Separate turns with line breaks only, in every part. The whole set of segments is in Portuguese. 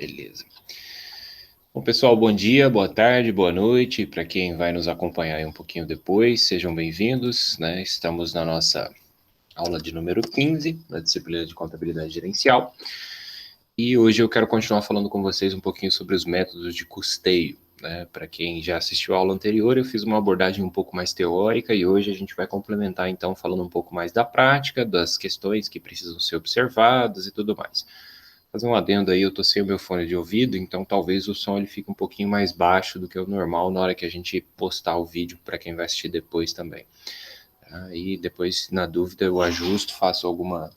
Beleza. Bom, pessoal, bom dia, boa tarde, boa noite. Para quem vai nos acompanhar aí um pouquinho depois, sejam bem-vindos, né? Estamos na nossa aula de número 15, da disciplina de contabilidade gerencial. E hoje eu quero continuar falando com vocês um pouquinho sobre os métodos de custeio, né? Para quem já assistiu a aula anterior, eu fiz uma abordagem um pouco mais teórica e hoje a gente vai complementar, então, falando um pouco mais da prática, das questões que precisam ser observadas e tudo mais. Fazer um adendo aí, eu tô sem o meu fone de ouvido, então talvez o som ele fique um pouquinho mais baixo do que o normal na hora que a gente postar o vídeo para quem vai assistir depois também. Aí depois, na dúvida, eu ajusto, faço alguma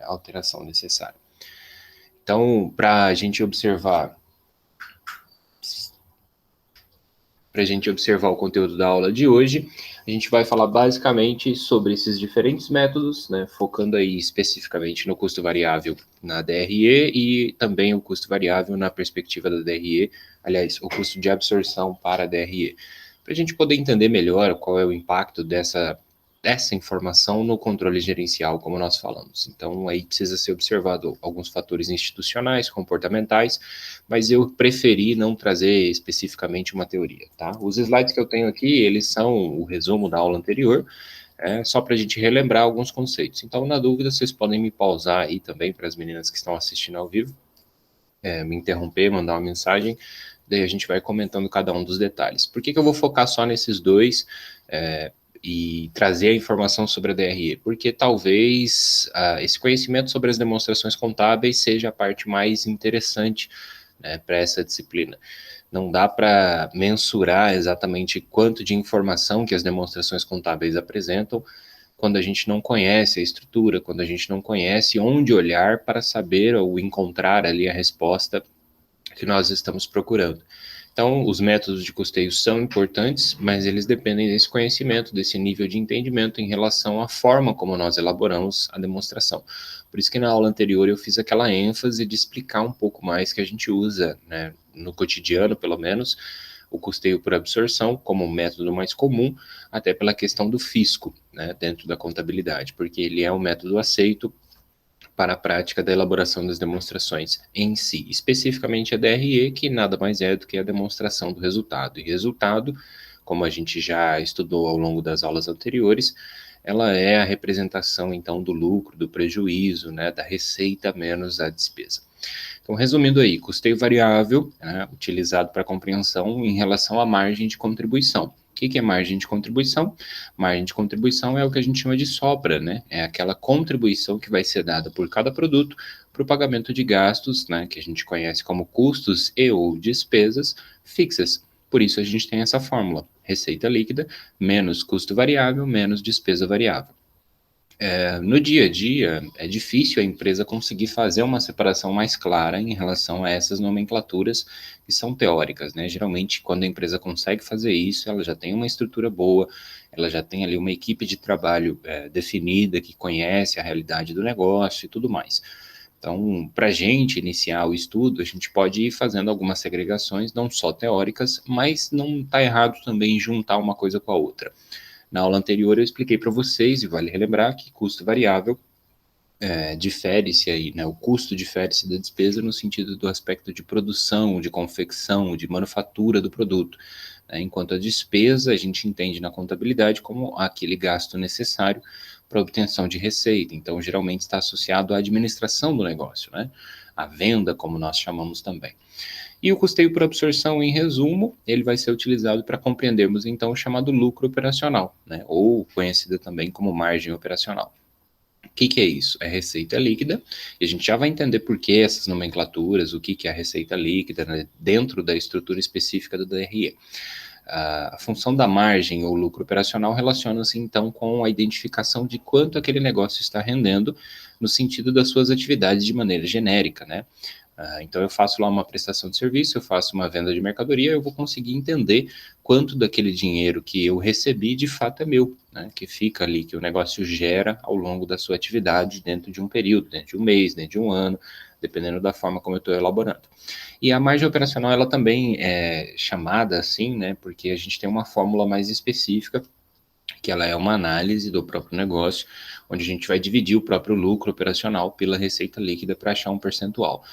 alteração necessária. Então, para a gente observar o conteúdo da aula de hoje, a gente vai falar basicamente sobre esses diferentes métodos, né, focando aí especificamente no custo variável na DRE e também o custo variável na perspectiva da DRE, aliás, o custo de absorção para a DRE, para a gente poder entender melhor qual é o impacto dessa informação no controle gerencial, como nós falamos. Então, aí precisa ser observado alguns fatores institucionais, comportamentais, mas eu preferi não trazer especificamente uma teoria, tá? Os slides que eu tenho aqui, eles são o resumo da aula anterior, só para a gente relembrar alguns conceitos. Então, na dúvida, vocês podem me pausar aí também para as meninas que estão assistindo ao vivo, me interromper, mandar uma mensagem, daí a gente vai comentando cada um dos detalhes. Por que eu vou focar só nesses dois e trazer a informação sobre a DRE? Porque talvez esse conhecimento sobre as demonstrações contábeis seja a parte mais interessante, né, para essa disciplina. Não dá para mensurar exatamente quanto de informação que as demonstrações contábeis apresentam quando a gente não conhece a estrutura, quando a gente não conhece onde olhar para saber ou encontrar ali a resposta que nós estamos procurando. Então, os métodos de custeio são importantes, mas eles dependem desse conhecimento, desse nível de entendimento em relação à forma como nós elaboramos a demonstração. Por isso que na aula anterior eu fiz aquela ênfase de explicar um pouco mais que a gente usa, né, no cotidiano, pelo menos, o custeio por absorção como um método mais comum, até pela questão do fisco, né, dentro da contabilidade, porque ele é um método aceito para a prática da elaboração das demonstrações em si, especificamente a DRE, que nada mais é do que a demonstração do resultado. E resultado, como a gente já estudou ao longo das aulas anteriores, ela é a representação, então, do lucro, do prejuízo, né, da receita menos a despesa. Então, resumindo aí, custeio variável, né, utilizado para compreensão em relação à margem de contribuição. O que é margem de contribuição? Margem de contribuição é o que a gente chama de sobra, né? É aquela contribuição que vai ser dada por cada produto para o pagamento de gastos, né, que a gente conhece como custos e ou despesas fixas. Por isso a gente tem essa fórmula, receita líquida menos custo variável menos despesa variável. No dia a dia, é difícil a empresa conseguir fazer uma separação mais clara em relação a essas nomenclaturas que são teóricas, né? Geralmente, quando a empresa consegue fazer isso, ela já tem uma estrutura boa, ela já tem ali uma equipe de trabalho definida, que conhece a realidade do negócio e tudo mais. Então, para a gente iniciar o estudo, a gente pode ir fazendo algumas segregações, não só teóricas, mas não está errado também juntar uma coisa com a outra. Na aula anterior eu expliquei para vocês, e vale relembrar, que custo variável difere-se aí, né? O custo difere-se da despesa no sentido do aspecto de produção, de confecção, de manufatura do produto. Né? Enquanto a despesa a gente entende na contabilidade como aquele gasto necessário para a obtenção de receita. Então, geralmente está associado à administração do negócio, né? A venda, como nós chamamos também. E o custeio por absorção, em resumo, ele vai ser utilizado para compreendermos então o chamado lucro operacional, né? Ou conhecida também como margem operacional. O que é isso? É receita líquida, e a gente já vai entender por que essas nomenclaturas, o que é a receita líquida, né, dentro da estrutura específica do DRE. A função da margem ou lucro operacional relaciona-se então com a identificação de quanto aquele negócio está rendendo no sentido das suas atividades de maneira genérica, né? Então eu faço lá uma prestação de serviço, eu faço uma venda de mercadoria, eu vou conseguir entender quanto daquele dinheiro que eu recebi de fato é meu, né? Que fica ali, que o negócio gera ao longo da sua atividade dentro de um período, dentro de um mês, dentro de um ano, dependendo da forma como eu estou elaborando. E a margem operacional, ela também é chamada assim, né? Porque a gente tem uma fórmula mais específica, que ela é uma análise do próprio negócio, onde a gente vai dividir o próprio lucro operacional pela receita líquida para achar um percentual.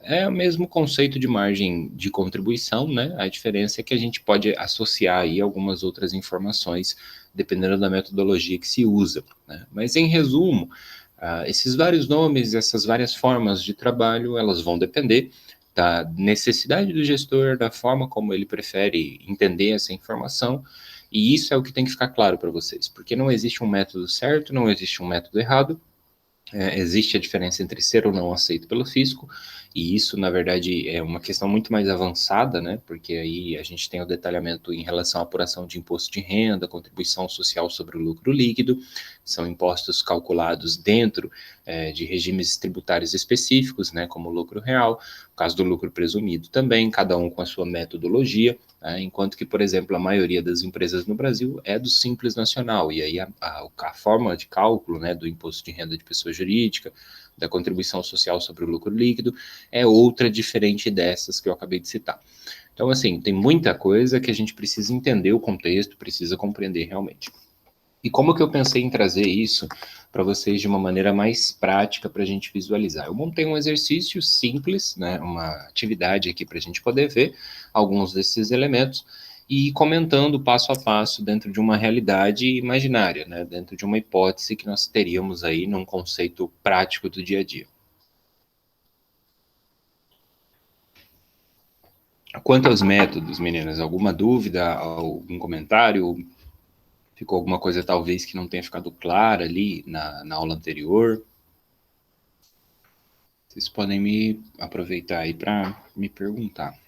É o mesmo conceito de margem de contribuição, né? A diferença é que a gente pode associar aí algumas outras informações, dependendo da metodologia que se usa, né? Mas, em resumo, esses vários nomes, essas várias formas de trabalho, elas vão depender da necessidade do gestor, da forma como ele prefere entender essa informação, e isso é o que tem que ficar claro para vocês, porque não existe um método certo, não existe um método errado. Existe a diferença entre ser ou não aceito pelo fisco, e isso, na verdade, é uma questão muito mais avançada, né? Porque aí a gente tem o detalhamento em relação à apuração de imposto de renda, contribuição social sobre o lucro líquido, são impostos calculados dentro de regimes tributários específicos, né? Como o lucro real, o caso do lucro presumido também, cada um com a sua metodologia, né? Enquanto que, por exemplo, a maioria das empresas no Brasil é do Simples Nacional, e aí a forma de cálculo, né, do imposto de renda de pessoa jurídica, da contribuição social sobre o lucro líquido, é outra diferente dessas que eu acabei de citar. Então, assim, tem muita coisa que a gente precisa entender o contexto, precisa compreender realmente. E como que eu pensei em trazer isso para vocês de uma maneira mais prática para a gente visualizar? Eu montei um exercício simples, né, uma atividade aqui para a gente poder ver alguns desses elementos e comentando passo a passo dentro de uma realidade imaginária, né, dentro de uma hipótese que nós teríamos aí num conceito prático do dia a dia. Quanto aos métodos, meninas, alguma dúvida, algum comentário? Ficou alguma coisa talvez que não tenha ficado clara ali na aula anterior? Vocês podem me aproveitar aí para me perguntar.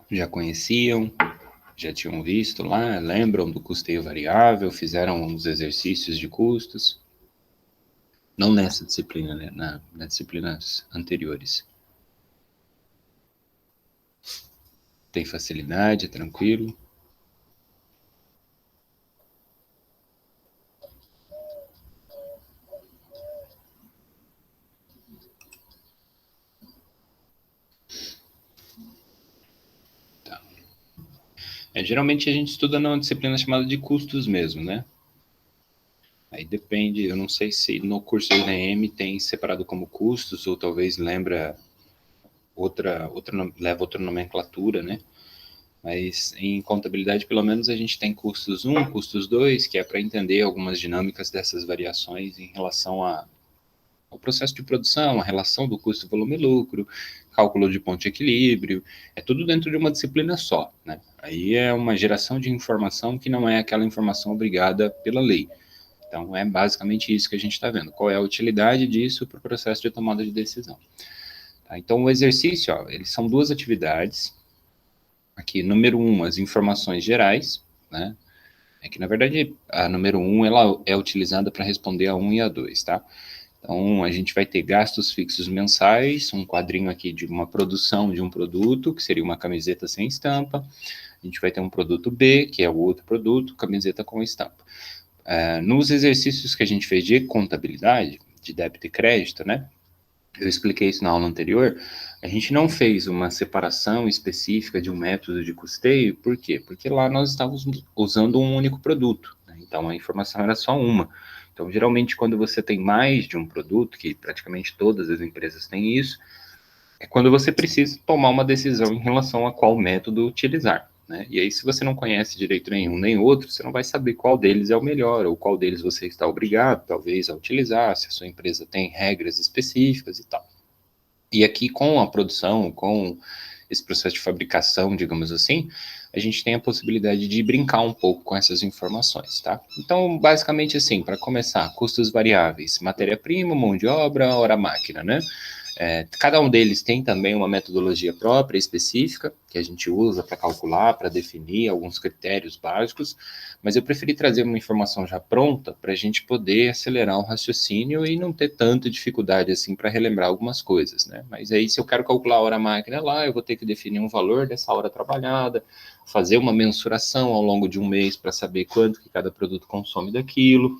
Já conheciam? Já tinham visto lá? Lembram do custeio variável? Fizeram uns exercícios de custos? Não nessa disciplina, né? Nas disciplinas anteriores. Tem facilidade? É tranquilo? Tá. Geralmente a gente estuda numa disciplina chamada de custos mesmo, né? Aí depende, eu não sei se no curso do INEM tem separado como custos, ou talvez leva outra nomenclatura, né? Mas em contabilidade, pelo menos, a gente tem custos 1, custos 2, que é para entender algumas dinâmicas dessas variações em relação ao processo de produção, a relação do custo volume-lucro, cálculo de ponto de equilíbrio, é tudo dentro de uma disciplina só, né? Aí é uma geração de informação que não é aquela informação obrigada pela lei. Então, é basicamente isso que a gente está vendo. Qual é a utilidade disso para o processo de tomada de decisão? Tá? Então, o exercício, ó, eles são duas atividades. Aqui, número 1, as informações gerais, né? É que, na verdade, a número 1, ela é utilizada para responder a 1 e a 2, tá? Então, a gente vai ter gastos fixos mensais, um quadrinho aqui de uma produção de um produto, que seria uma camiseta sem estampa. A gente vai ter um produto B, que é o outro produto, camiseta com estampa. Nos exercícios que a gente fez de contabilidade, de débito e crédito, né? Eu expliquei isso na aula anterior. A gente não fez uma separação específica de um método de custeio, por quê? Porque lá nós estávamos usando um único produto, né? Então a informação era só uma. Então, geralmente, quando você tem mais de um produto, que praticamente todas as empresas têm isso, é quando você precisa tomar uma decisão em relação a qual método utilizar, né? E aí, se você não conhece direito nenhum nem outro, você não vai saber qual deles é o melhor, ou qual deles você está obrigado, talvez, a utilizar, se a sua empresa tem regras específicas e tal. E aqui, com a produção, com esse processo de fabricação, digamos assim, a gente tem a possibilidade de brincar um pouco com essas informações, tá? Então, basicamente assim, para começar, custos variáveis, matéria-prima, mão de obra, hora-máquina, né? Cada um deles tem também uma metodologia própria, específica, que a gente usa para calcular, para definir alguns critérios básicos, mas eu preferi trazer uma informação já pronta para a gente poder acelerar o raciocínio e não ter tanta dificuldade assim para relembrar algumas coisas, né? Mas aí, se eu quero calcular a hora-máquina lá, eu vou ter que definir um valor dessa hora trabalhada, fazer uma mensuração ao longo de um mês para saber quanto que cada produto consome daquilo.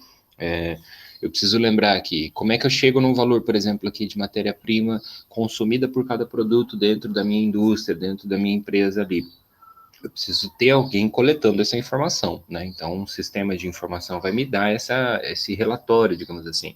Eu preciso lembrar aqui, como é que eu chego num valor, por exemplo, aqui de matéria-prima consumida por cada produto dentro da minha indústria, dentro da minha empresa ali. eu preciso ter alguém coletando essa informação, né? Então, um sistema de informação vai me dar esse relatório, digamos assim.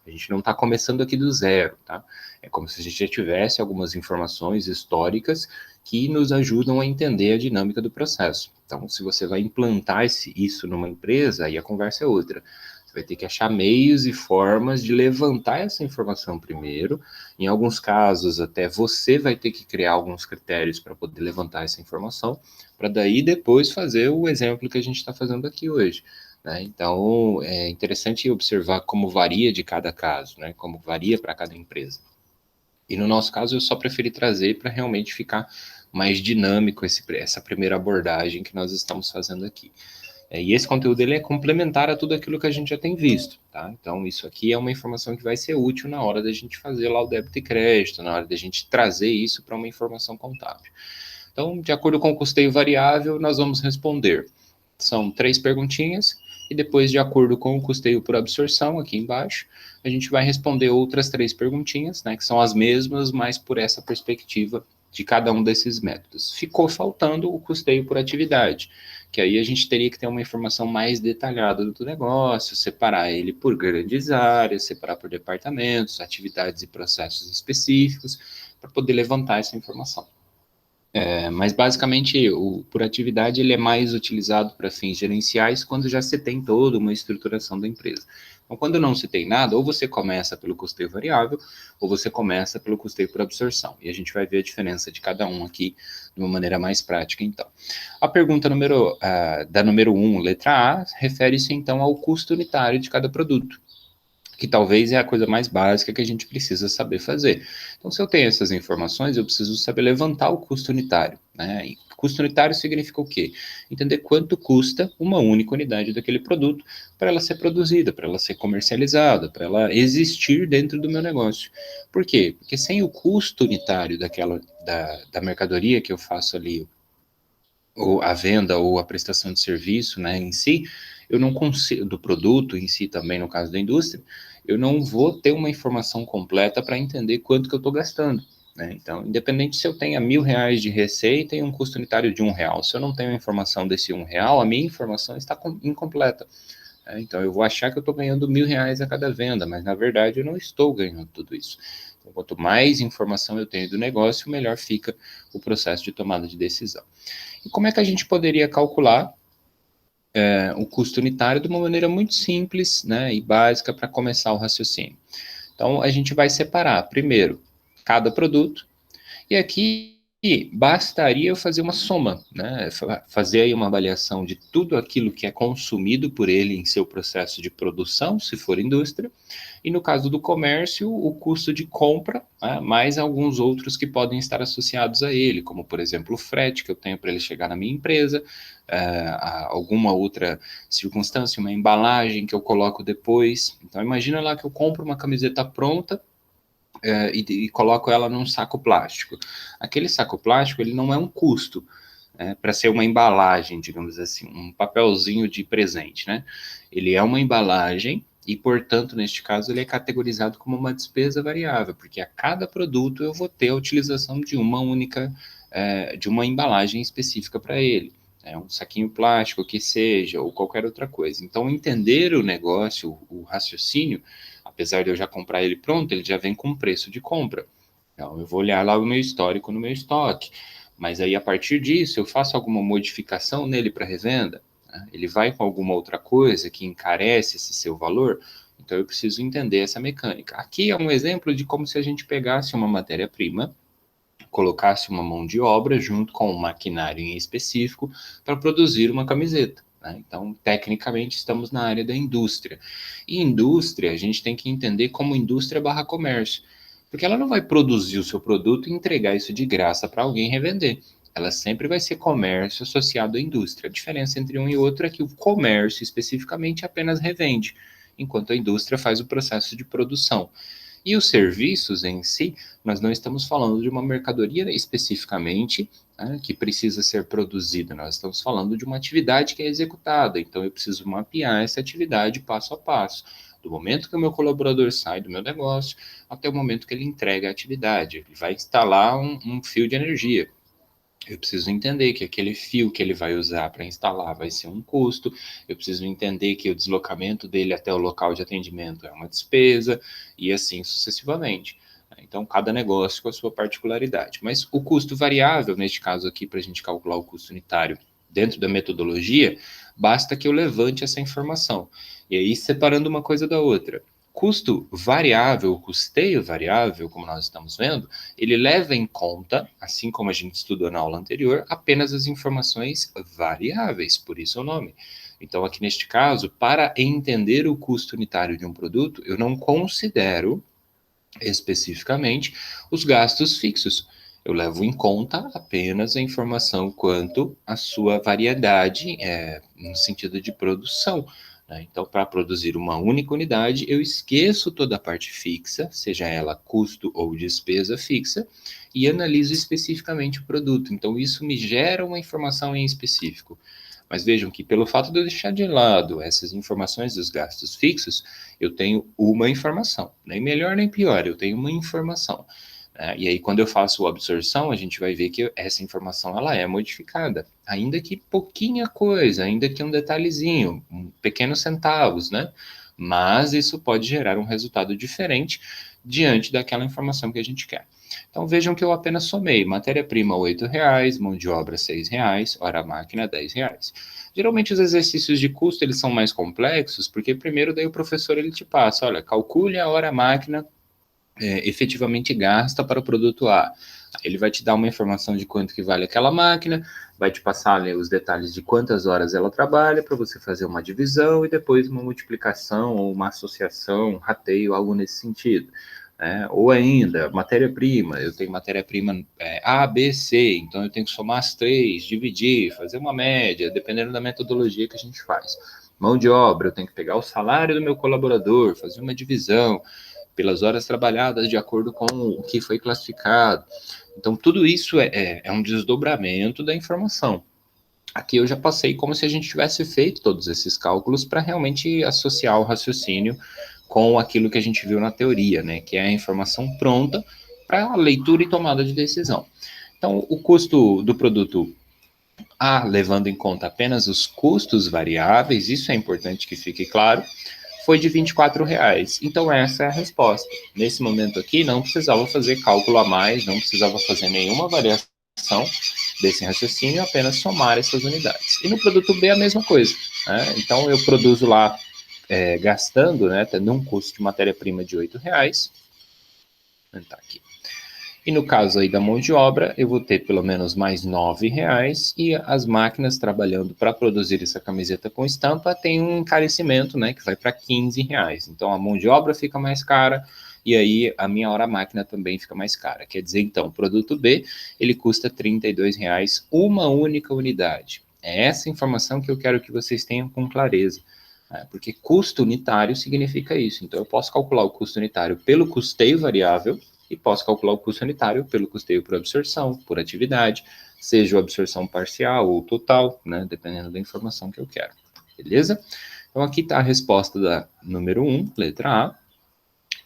A gente não está começando aqui do zero, tá? É como se a gente já tivesse algumas informações históricas que nos ajudam a entender a dinâmica do processo. Então, se você vai implantar isso numa empresa, aí a conversa é outra. Você vai ter que achar meios e formas de levantar essa informação primeiro. Em alguns casos, até você vai ter que criar alguns critérios para poder levantar essa informação, para daí depois fazer o exemplo que a gente está fazendo aqui hoje. Né? Então, é interessante observar como varia de cada caso, né? Como varia para cada empresa. E no nosso caso, eu só preferi trazer para realmente ficar mais dinâmico essa primeira abordagem que nós estamos fazendo aqui. E esse conteúdo ele é complementar a tudo aquilo que a gente já tem visto, tá? Então, isso aqui é uma informação que vai ser útil na hora da gente fazer lá o débito e crédito, na hora da gente trazer isso para uma informação contábil. Então, de acordo com o custeio variável, nós vamos responder. São 3 perguntinhas, e depois, de acordo com o custeio por absorção, aqui embaixo, a gente vai responder outras 3 perguntinhas, né, que são as mesmas, mas por essa perspectiva de cada um desses métodos. Ficou faltando o custeio por atividade, que aí a gente teria que ter uma informação mais detalhada do negócio, separar ele por grandes áreas, separar por departamentos, atividades e processos específicos, para poder levantar essa informação. Mas basicamente o por atividade ele é mais utilizado para fins gerenciais quando já se tem toda uma estruturação da empresa. Então, quando não se tem nada, ou você começa pelo custeio variável, ou você começa pelo custeio por absorção. E a gente vai ver a diferença de cada um aqui de uma maneira mais prática, então. A pergunta da número 1, letra A, refere-se então ao custo unitário de cada produto, que talvez é a coisa mais básica que a gente precisa saber fazer. Então, se eu tenho essas informações, eu preciso saber levantar o custo unitário, né? E custo unitário significa o quê? Entender quanto custa uma única unidade daquele produto para ela ser produzida, para ela ser comercializada, para ela existir dentro do meu negócio. Por quê? Porque sem o custo unitário da mercadoria que eu faço ali, ou a venda ou a prestação de serviço, né, em si, eu não consigo, do produto em si também, no caso da indústria, eu não vou ter uma informação completa para entender quanto que eu estou gastando. Né? Então, independente se eu tenha R$ 1.000 de receita e um custo unitário de R$ 1, se eu não tenho a informação desse R$ 1, a minha informação está incompleta. Então, eu vou achar que eu estou ganhando R$ 1.000 a cada venda, mas na verdade eu não estou ganhando tudo isso. Então, quanto mais informação eu tenho do negócio, melhor fica o processo de tomada de decisão. E como é que a gente poderia calcular o custo unitário de uma maneira muito simples, né, e básica para começar o raciocínio? Então, a gente vai separar, primeiro, cada produto, e aqui bastaria eu fazer uma soma, né? Fazer aí uma avaliação de tudo aquilo que é consumido por ele em seu processo de produção, se for indústria, e no caso do comércio, o custo de compra, né? Mais alguns outros que podem estar associados a ele, como por exemplo o frete que eu tenho para ele chegar na minha empresa, alguma outra circunstância, uma embalagem que eu coloco depois. Então imagina lá que eu compro uma camiseta pronta, e coloco ela num saco plástico. Aquele saco plástico, ele não é um custo, para ser uma embalagem, digamos assim, um papelzinho de presente, né? Ele é uma embalagem e, portanto, neste caso, ele é categorizado como uma despesa variável, porque a cada produto eu vou ter a utilização de uma única, de uma embalagem específica para ele. Um saquinho plástico que seja, ou qualquer outra coisa. Então, entender o negócio, o raciocínio, apesar de eu já comprar ele pronto, ele já vem com preço de compra. Então, eu vou olhar lá o meu histórico no meu estoque. Mas aí, a partir disso, eu faço alguma modificação nele para revenda? Né? Ele vai com alguma outra coisa que encarece esse seu valor? Então, eu preciso entender essa mecânica. Aqui é um exemplo de como se a gente pegasse uma matéria-prima, colocasse uma mão de obra junto com um maquinário em específico para produzir uma camiseta. Né? Então, tecnicamente, estamos na área da indústria. E indústria, a gente tem que entender como indústria barra comércio, porque ela não vai produzir o seu produto e entregar isso de graça para alguém revender. Ela sempre vai ser comércio associado à indústria. A diferença entre um e outro é que o comércio, especificamente, apenas revende, enquanto a indústria faz o processo de produção. E os serviços em si, nós não estamos falando de uma mercadoria especificamente, né, que precisa ser produzida, nós estamos falando de uma atividade que é executada, então eu preciso mapear essa atividade passo a passo, do momento que o meu colaborador sai do meu negócio até o momento que ele entrega a atividade. Ele vai instalar um fio de energia. Eu preciso entender que aquele fio que ele vai usar para instalar vai ser um custo, eu preciso entender que o deslocamento dele até o local de atendimento é uma despesa, e assim sucessivamente. Então, cada negócio com a sua particularidade. Mas o custo variável, neste caso aqui, para a gente calcular o custo unitário dentro da metodologia, basta que eu levante essa informação. E aí, separando uma coisa da outra. Custo variável, custeio variável, como nós estamos vendo, ele leva em conta, assim como a gente estudou na aula anterior, apenas as informações variáveis, por isso o nome. Então, aqui neste caso, para entender o custo unitário de um produto, eu não considero especificamente os gastos fixos. Eu levo em conta apenas a informação quanto à sua variedade, no sentido de produção. Né? Então, para produzir uma única unidade, eu esqueço toda a parte fixa, seja ela custo ou despesa fixa, e analiso especificamente o produto. Então, isso me gera uma informação em específico. Mas vejam que, pelo fato de eu deixar de lado essas informações dos gastos fixos, eu tenho uma informação. Nem melhor nem pior, eu tenho uma informação. E aí, quando eu faço a absorção, a gente vai ver que essa informação ela é modificada. Ainda que pouquinha coisa, ainda que um detalhezinho, pequenos centavos, né? Mas isso pode gerar um resultado diferente diante daquela informação que a gente quer. Então vejam que eu apenas somei matéria-prima R$ 8, mão de obra R$ 6, hora máquina R$ 10. Geralmente os exercícios de custo eles são mais complexos, porque primeiro daí o professor ele te passa, olha, calcule a hora máquina efetivamente gasta para o produto A. Ele vai te dar uma informação de quanto que vale aquela máquina, vai te passar ali, os detalhes de quantas horas ela trabalha para você fazer uma divisão e depois uma multiplicação ou uma associação, um rateio, algo nesse sentido. Ou ainda, matéria-prima, eu tenho matéria-prima A, B, C, então eu tenho que somar as três, dividir, fazer uma média, dependendo da metodologia que a gente faz. Mão de obra, eu tenho que pegar o salário do meu colaborador, fazer uma divisão pelas horas trabalhadas de acordo com o que foi classificado. Então, tudo isso é um desdobramento da informação. Aqui eu já passei como se a gente tivesse feito todos esses cálculos para realmente associar o raciocínio com aquilo que a gente viu na teoria, né, que é a informação pronta para leitura e tomada de decisão. Então, o custo do produto A, levando em conta apenas os custos variáveis, isso é importante que fique claro, foi de R$ 24. Então, essa é a resposta. Nesse momento aqui, não precisava fazer cálculo a mais, não precisava fazer nenhuma variação desse raciocínio, apenas somar essas unidades. E no produto B, a mesma coisa. Né? Então, eu produzo lá, gastando, né, tendo um custo de matéria-prima de R$ 8. Vou tentar aqui. E no caso aí da mão de obra, eu vou ter pelo menos mais R$ 9 e as máquinas trabalhando para produzir essa camiseta com estampa tem um encarecimento, né, que vai para R$ 15. Então a mão de obra fica mais cara e aí a minha hora máquina também fica mais cara. Quer dizer, então, o produto B, ele custa R$ 32 uma única unidade. É essa informação que eu quero que vocês tenham com clareza. Porque custo unitário significa isso. Então eu posso calcular o custo unitário pelo custeio variável, e posso calcular o custo unitário pelo custeio por absorção, por atividade, seja a absorção parcial ou total, né, dependendo da informação que eu quero. Beleza? Então, aqui está a resposta da número 1, letra A.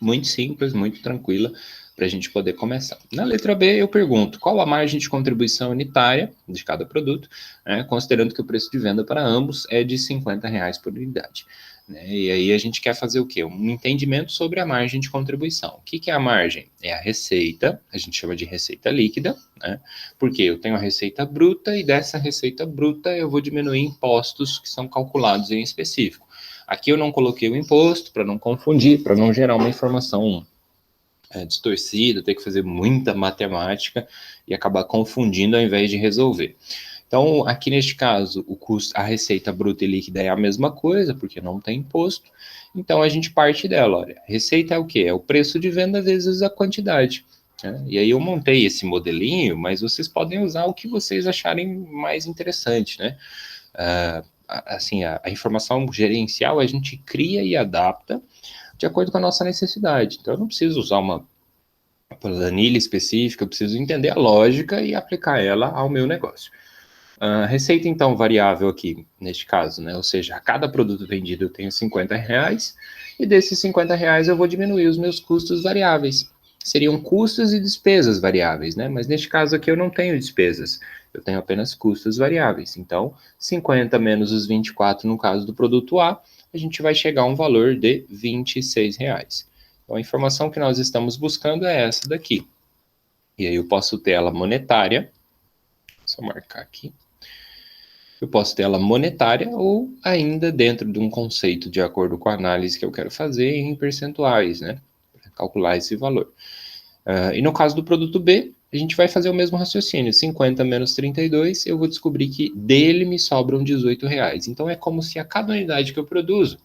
Muito simples, muito tranquila, para a gente poder começar. Na letra B, eu pergunto qual a margem de contribuição unitária de cada produto, considerando que o preço de venda para ambos é de R$ 50 por unidade. E aí a gente quer fazer o quê? Um entendimento sobre a margem de contribuição. O que é a margem? É a receita, a gente chama de receita líquida, porque eu tenho a receita bruta e dessa receita bruta eu vou diminuir impostos que são calculados em específico. Aqui eu não coloquei o imposto para não confundir, para não gerar uma informação distorcida, ter que fazer muita matemática e acabar confundindo ao invés de resolver. Então, aqui neste caso, o custo, a receita bruta e líquida é a mesma coisa, porque não tem imposto. Então, a gente parte dela. Olha, receita é o quê? É o preço de venda vezes a quantidade. E aí eu montei esse modelinho, mas vocês podem usar o que vocês acharem mais interessante, né? Assim, a informação gerencial a gente cria e adapta de acordo com a nossa necessidade. Então, eu não preciso usar uma planilha específica, eu preciso entender a lógica e aplicar ela ao meu negócio. Receita, então, variável aqui, neste caso, né? Ou seja, a cada produto vendido eu tenho R$ 50, e desses R$ 50 eu vou diminuir os meus custos variáveis. Seriam custos e despesas variáveis, né? Mas neste caso aqui eu não tenho despesas. eu tenho apenas custos variáveis. Então, 50 menos os 24 no caso do produto A, a gente vai chegar a um valor de R$ 26. Então, a informação que nós estamos buscando é essa daqui. E aí eu posso ter ela monetária, só marcar aqui. Eu posso ter ela monetária ou ainda dentro de um conceito de acordo com a análise que eu quero fazer em percentuais, né? Para calcular esse valor. E no caso do produto B, a gente vai fazer o mesmo raciocínio. 50 menos 32, eu vou descobrir que dele me sobram R$18. Então é como se a cada unidade que eu produzo,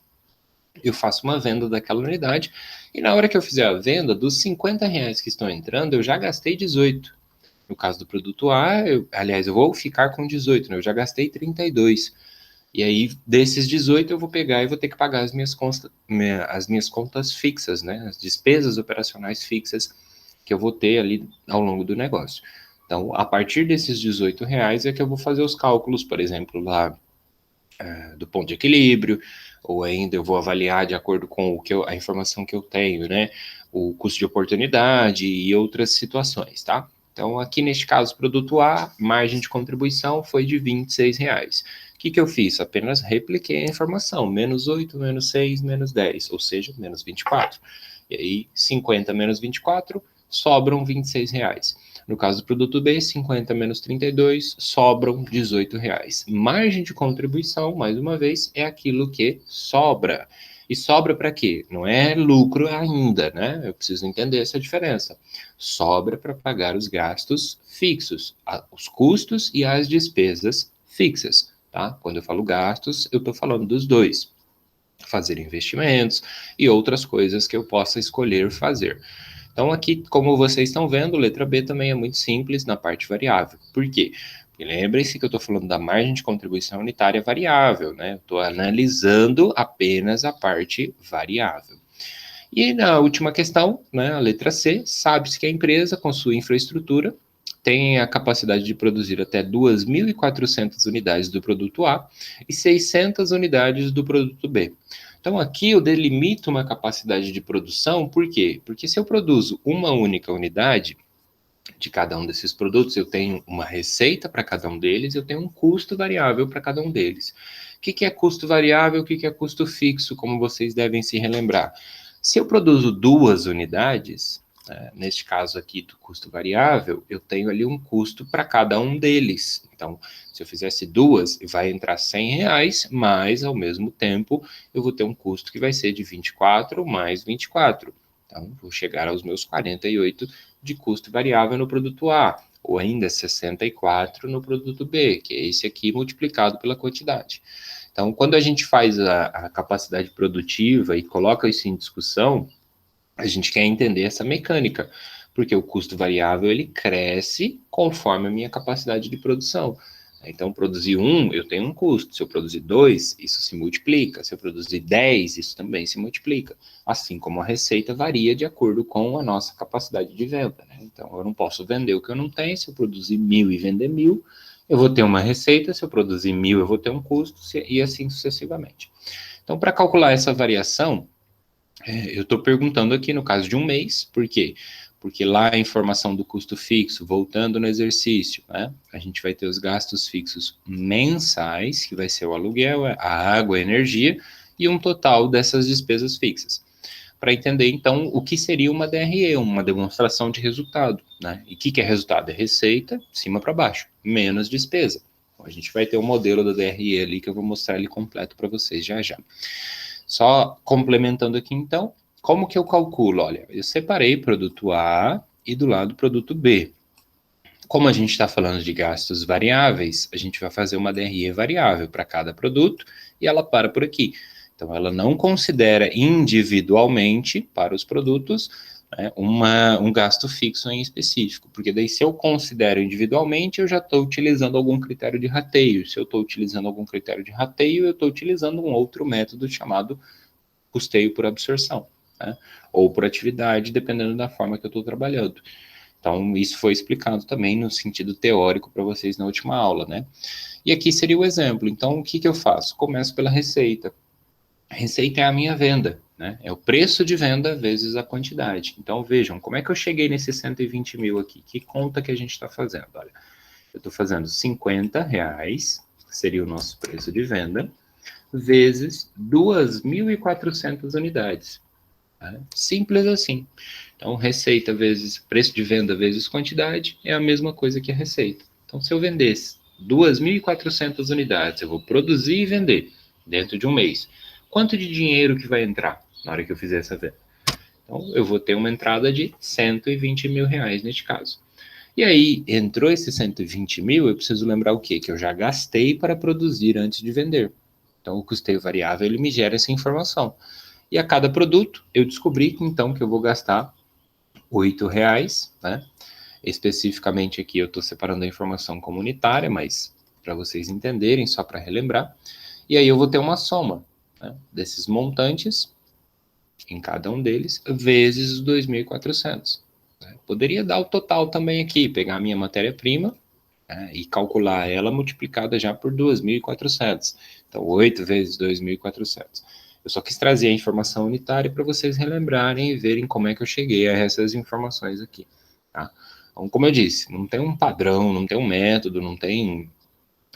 eu faço uma venda daquela unidade, e na hora que eu fizer a venda, dos R$50 que estão entrando, eu já gastei 18. No caso do produto A, eu vou ficar com 18, né? Eu já gastei 32. E aí, desses 18, eu vou pegar e vou ter que pagar as minhas contas fixas, né? As despesas operacionais fixas que eu vou ter ali ao longo do negócio. Então, a partir desses R$18 é que eu vou fazer os cálculos, por exemplo, lá do ponto de equilíbrio, ou ainda eu vou avaliar de acordo com a informação que eu tenho, né? O custo de oportunidade e outras situações, tá? Então, aqui neste caso, produto A, margem de contribuição foi de R$26. O que eu fiz? Apenas repliquei a informação, menos 8, menos 6, menos 10, ou seja, menos 24. E aí, 50 menos 24, sobram R$26. No caso do produto B, 50 menos 32, sobram R$18. Margem de contribuição, mais uma vez, é aquilo que sobra. E sobra para quê? Não é lucro ainda, né? Eu preciso entender essa diferença. Sobra para pagar os gastos fixos, os custos e as despesas fixas, tá? Quando eu falo gastos, eu estou falando dos dois. Fazer investimentos e outras coisas que eu possa escolher fazer. Então, aqui, como vocês estão vendo, letra B também é muito simples na parte variável. Por quê? Porque lembrem-se que eu estou falando da margem de contribuição unitária variável, né? Estou analisando apenas a parte variável. E na última questão, né, a letra C, sabe-se que a empresa, com sua infraestrutura, tem a capacidade de produzir até 2.400 unidades do produto A e 600 unidades do produto B. Então, aqui eu delimito uma capacidade de produção, por quê? Porque se eu produzo uma única unidade de cada um desses produtos, eu tenho uma receita para cada um deles, eu tenho um custo variável para cada um deles. O que é custo variável, o que é custo fixo, como vocês devem se relembrar? Se eu produzo 2 unidades, neste caso aqui do custo variável, eu tenho ali um custo para cada um deles. Então, se eu fizesse 2, vai entrar R$100, mas ao mesmo tempo eu vou ter um custo que vai ser de 24 mais 24. Então, vou chegar aos meus 48 de custo variável no produto A, ou ainda 64 no produto B, que é esse aqui multiplicado pela quantidade. Então, quando a gente faz a capacidade produtiva e coloca isso em discussão, a gente quer entender essa mecânica, porque o custo variável ele cresce conforme a minha capacidade de produção. Então, produzir 1, eu tenho um custo. Se eu produzir 2, isso se multiplica. Se eu produzir 10, isso também se multiplica. Assim como a receita varia de acordo com a nossa capacidade de venda, né? Então, eu não posso vender o que eu não tenho. Se eu produzir 1.000 e vender 1.000, eu vou ter uma receita. Se eu produzir 1.000, eu vou ter um custo, e assim sucessivamente. Então, para calcular essa variação, eu estou perguntando aqui no caso de um mês, por quê? Porque lá a informação do custo fixo, voltando no exercício, né? A gente vai ter os gastos fixos mensais, que vai ser o aluguel, a água, a energia, e um total dessas despesas fixas. Para entender, então, o que seria uma DRE, uma demonstração de resultado, né? E o que é resultado? É receita, de cima para baixo, menos despesa. Então, a gente vai ter um modelo da DRE ali, que eu vou mostrar ele completo para vocês já já. Só complementando aqui, então, como que eu calculo? Olha, eu separei produto A e do lado produto B. Como a gente está falando de gastos variáveis, a gente vai fazer uma DRE variável para cada produto e ela para por aqui. Então, ela não considera individualmente para os produtos, né, um gasto fixo em específico, porque daí se eu considero individualmente, eu já estou utilizando algum critério de rateio. Se eu estou utilizando algum critério de rateio, eu estou utilizando um outro método chamado custeio por absorção, né, ou por atividade, dependendo da forma que eu estou trabalhando. Então, isso foi explicado também no sentido teórico para vocês na última aula, né? E aqui seria o exemplo. Então, o que eu faço? Começo pela receita. A receita é a minha venda, né? É o preço de venda vezes a quantidade. Então, vejam, como é que eu cheguei nesses 120 mil aqui? Que conta que a gente está fazendo? Olha, Eu estou fazendo R$50, que seria o nosso preço de venda, vezes 2.400 unidades. Tá? Simples assim. Então, receita vezes preço de venda vezes quantidade é a mesma coisa que a receita. Então, se eu vendesse 2.400 unidades, eu vou produzir e vender dentro de um mês. Quanto de dinheiro que vai entrar na hora que eu fizer essa venda? Então, eu vou ter uma entrada de R$120 mil neste caso. E aí, entrou esses 120 mil, eu preciso lembrar o quê? Que eu já gastei para produzir antes de vender. Então, o custeio variável, ele me gera essa informação. E a cada produto, eu descobri então que eu vou gastar R$8, né? Especificamente aqui eu estou separando a informação comunitária, mas para vocês entenderem, só para relembrar. E aí eu vou ter uma soma, né, desses montantes, em cada um deles, vezes os 2.400. Né? Poderia dar o total também aqui, pegar a minha matéria-prima, né, e calcular ela multiplicada já por 2.400. Então, 8 vezes 2.400. Eu só quis trazer a informação unitária para vocês relembrarem e verem como é que eu cheguei a essas informações aqui. Tá? Então, como eu disse, não tem um padrão, não tem um método, não tem...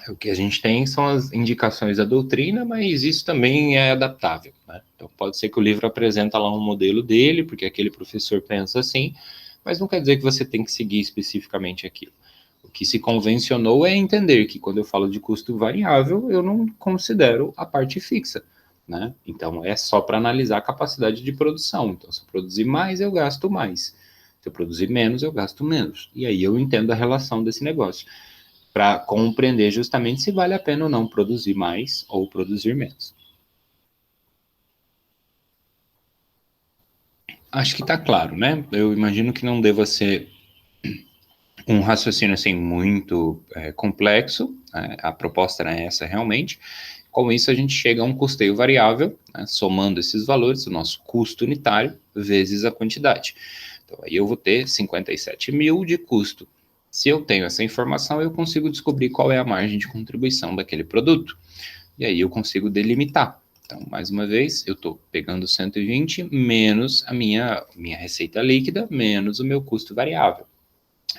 O que a gente tem são as indicações da doutrina, mas isso também é adaptável. Né? Então, pode ser que o livro apresenta lá um modelo dele, porque aquele professor pensa assim, mas não quer dizer que você tem que seguir especificamente aquilo. O que se convencionou é entender que quando eu falo de custo variável, eu não considero a parte fixa. Né? Então, é só para analisar a capacidade de produção. Então, se eu produzir mais, eu gasto mais. Se eu produzir menos, eu gasto menos. E aí eu entendo a relação desse negócio, para compreender justamente se vale a pena ou não produzir mais ou produzir menos. Acho que está claro, né? Eu imagino que não deva ser um raciocínio assim muito complexo, né? A proposta era essa realmente. Com isso, a gente chega a um custeio variável, né? Somando esses valores, o nosso custo unitário vezes a quantidade. Então, aí eu vou ter 57 mil de custo. Se eu tenho essa informação, eu consigo descobrir qual é a margem de contribuição daquele produto. E aí eu consigo delimitar. Então, mais uma vez, eu estou pegando 120 menos a minha receita líquida, menos o meu custo variável.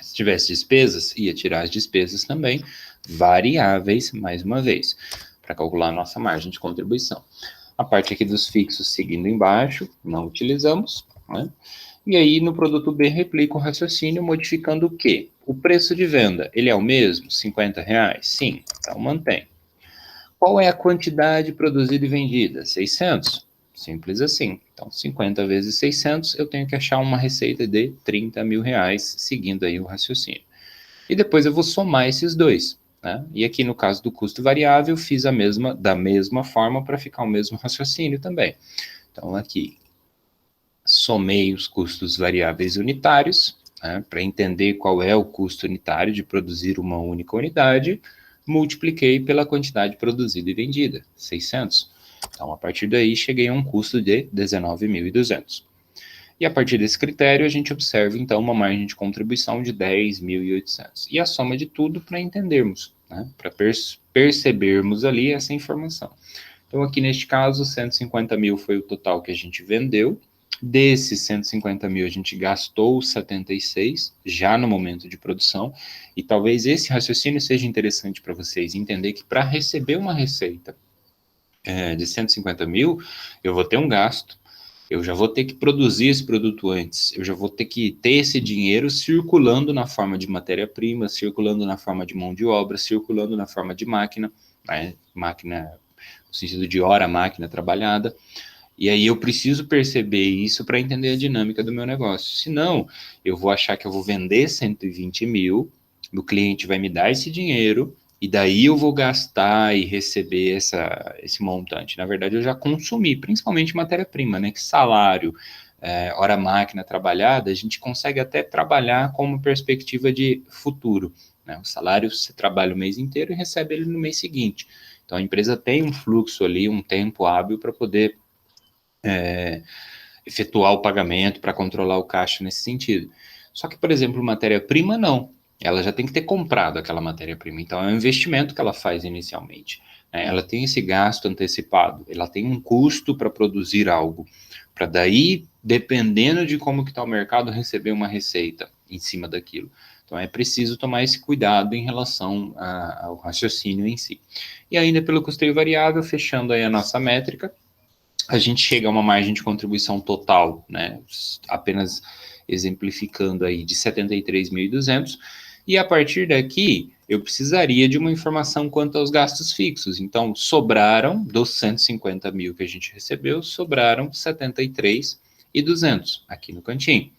Se tivesse despesas, ia tirar as despesas também, variáveis, mais uma vez, para calcular a nossa margem de contribuição. A parte aqui dos fixos seguindo embaixo, não utilizamos, né? E aí no produto B replica o raciocínio modificando o quê? O preço de venda, ele é o mesmo? R$50? Sim, então mantém. Qual é a quantidade produzida e vendida? 600. Simples assim. Então, 50 vezes 600, eu tenho que achar uma receita de R$30 mil, seguindo aí o raciocínio. E depois eu vou somar esses dois. Né? E aqui no caso do custo variável, fiz da mesma forma para ficar o mesmo raciocínio também. Então, aqui, somei os custos variáveis unitários, né, para entender qual é o custo unitário de produzir uma única unidade, multipliquei pela quantidade produzida e vendida, 600. Então, a partir daí, cheguei a um custo de 19.200. E a partir desse critério, a gente observa, então, uma margem de contribuição de 10.800. E a soma de tudo para entendermos, né, para percebermos ali essa informação. Então, aqui neste caso, 150 mil foi o total que a gente vendeu. Desses 150 mil, a gente gastou 76, já no momento de produção, e talvez esse raciocínio seja interessante para vocês, entender que para receber uma receita de 150 mil, eu vou ter um gasto, eu já vou ter que produzir esse produto antes, eu já vou ter que ter esse dinheiro circulando na forma de matéria-prima, circulando na forma de mão de obra, circulando na forma de máquina, né? Máquina no sentido de hora máquina trabalhada. E aí eu preciso perceber isso para entender a dinâmica do meu negócio. Senão, eu vou achar que eu vou vender 120 mil, o cliente vai me dar esse dinheiro, e daí eu vou gastar e receber esse montante. Na verdade, eu já consumi, principalmente matéria-prima, né? Que salário, hora máquina trabalhada, a gente consegue até trabalhar com uma perspectiva de futuro. Né? O salário você trabalha o mês inteiro e recebe ele no mês seguinte. Então a empresa tem um fluxo ali, um tempo hábil para poder efetuar o pagamento, para controlar o caixa nesse sentido. Só que, por exemplo, matéria-prima não. Ela já tem que ter comprado aquela matéria-prima. Então, é um investimento que ela faz inicialmente. Né? Ela tem esse gasto antecipado. Ela tem um custo para produzir algo. Para daí, dependendo de como que está o mercado, receber uma receita em cima daquilo. Então, é preciso tomar esse cuidado em relação ao raciocínio em si. E ainda pelo custeio variável, fechando aí a nossa métrica, a gente chega a uma margem de contribuição total, né, apenas exemplificando aí, de 73.200, e a partir daqui eu precisaria de uma informação quanto aos gastos fixos. Então, sobraram, dos 150 mil que a gente recebeu, sobraram 73.200 aqui no cantinho.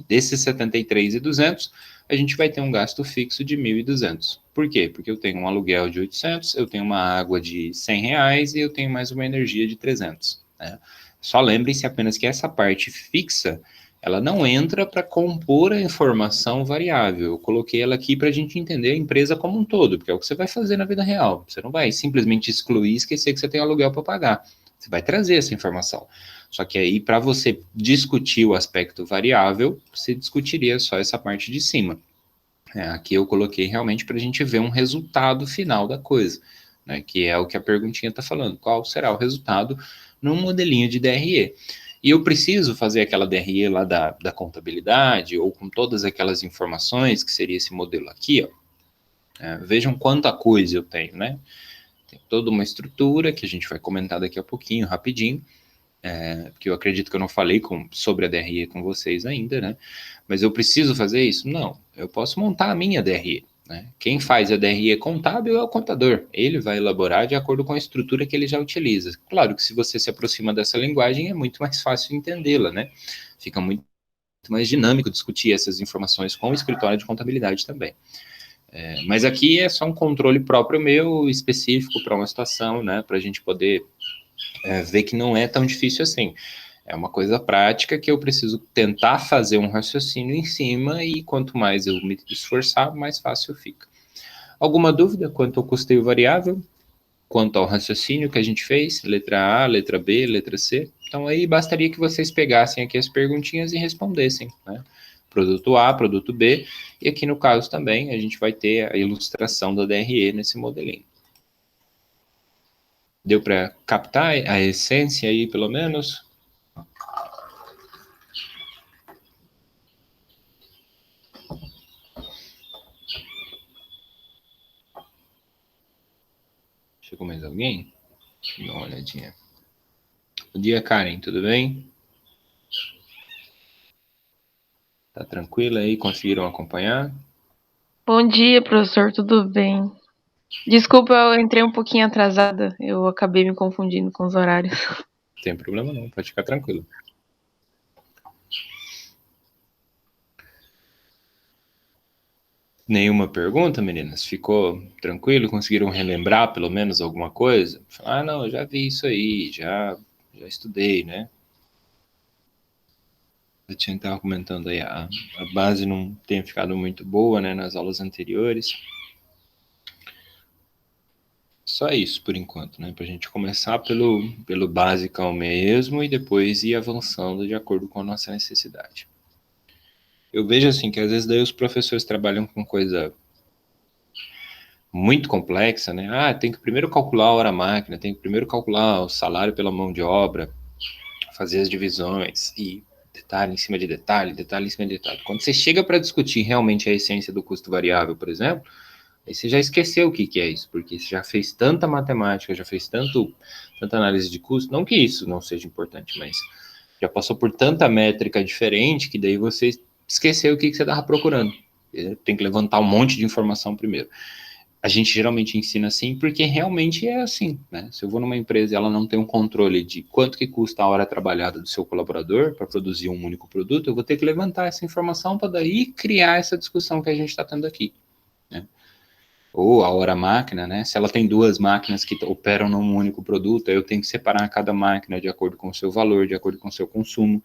Desses 73.200, a gente vai ter um gasto fixo de 1.200. Por quê? Porque eu tenho um aluguel de 800, eu tenho uma água de R$ 100 e eu tenho mais uma energia de 300. Né? Só lembrem-se apenas que essa parte fixa, ela não entra para compor a informação variável. Eu coloquei ela aqui para a gente entender a empresa como um todo, porque é o que você vai fazer na vida real. Você não vai simplesmente excluir e esquecer que você tem aluguel para pagar. Você vai trazer essa informação. Só que aí, para você discutir o aspecto variável, você discutiria só essa parte de cima. Aqui eu coloquei realmente para a gente ver um resultado final da coisa, né, que é o que a perguntinha está falando. Qual será o resultado num modelinho de DRE? E eu preciso fazer aquela DRE lá da contabilidade, ou com todas aquelas informações, que seria esse modelo aqui, ó. Vejam quanta coisa eu tenho, né? Tem toda uma estrutura, que a gente vai comentar daqui a pouquinho, rapidinho, porque eu acredito que eu não falei sobre a DRE com vocês ainda, né? Mas eu preciso fazer isso? Não, eu posso montar a minha DRE. Né? Quem faz a DRE contábil é o contador. Ele vai elaborar de acordo com a estrutura que ele já utiliza. Claro que se você se aproxima dessa linguagem, é muito mais fácil entendê-la, né? Fica muito mais dinâmico discutir essas informações com o escritório de contabilidade também. Mas aqui é só um controle próprio meu, específico para uma situação, né? Para a gente poder ver que não é tão difícil assim. É uma coisa prática que eu preciso tentar fazer um raciocínio em cima e quanto mais eu me esforçar, mais fácil fica. Alguma dúvida quanto ao custeio variável? Quanto ao raciocínio que a gente fez? Letra A, letra B, letra C? Então aí bastaria que vocês pegassem aqui as perguntinhas e respondessem, né? Produto A, produto B, e aqui no caso também a gente vai ter a ilustração da DRE nesse modelinho. Deu para captar a essência aí, pelo menos? Chegou mais alguém? Dá uma olhadinha. Bom dia, Karen, tudo bem? Tá tranquila aí? Conseguiram acompanhar?
Bom dia, professor, tudo bem? Desculpa, eu entrei um pouquinho atrasada, eu acabei me confundindo com os horários.
Não tem problema não, pode ficar tranquilo. Nenhuma pergunta, meninas? Ficou tranquilo? Conseguiram relembrar pelo menos alguma coisa? Ah, não, eu já vi isso aí, já estudei, né? A Tiane estava comentando aí, a base não tem ficado muito boa, né, nas aulas anteriores. Só isso por enquanto, né? Para a gente começar pelo basicão mesmo e depois ir avançando de acordo com a nossa necessidade. Eu vejo assim que às vezes daí os professores trabalham com coisa muito complexa, né? Ah, tem que primeiro calcular a hora-máquina, tem que primeiro calcular o salário pela mão de obra, fazer as divisões e detalhe em cima de detalhe, detalhe em cima de detalhe. Quando você chega para discutir realmente a essência do custo variável, por exemplo, aí você já esqueceu o que é isso, porque você já fez tanta matemática, já fez tanta análise de custo, não que isso não seja importante, mas já passou por tanta métrica diferente que daí você esqueceu o que você estava procurando. Tem que levantar um monte de informação primeiro. A gente geralmente ensina assim porque realmente é assim, né? Se eu vou numa empresa e ela não tem um controle de quanto que custa a hora trabalhada do seu colaborador para produzir um único produto, eu vou ter que levantar essa informação para daí criar essa discussão que a gente está tendo aqui, né? Ou a hora máquina, né? Se ela tem duas máquinas que operam num único produto, eu tenho que separar cada máquina de acordo com o seu valor, de acordo com o seu consumo.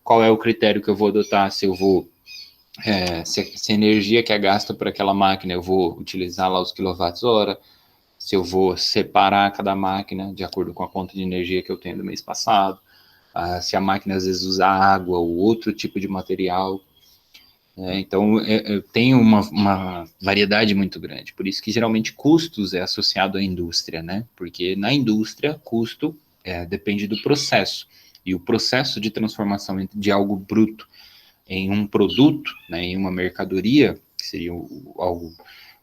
Qual é o critério que eu vou adotar? Se eu vou se a energia que é gasta por aquela máquina, eu vou utilizar lá os quilowatts-hora, se eu vou separar cada máquina de acordo com a conta de energia que eu tenho do mês passado, se a máquina às vezes usa água ou outro tipo de material. Então, tem uma variedade muito grande. Por isso que geralmente custos é associado à indústria, né? Porque na indústria, custo depende do processo. E o processo de transformação de algo bruto em um produto, né, em uma mercadoria, que seria algo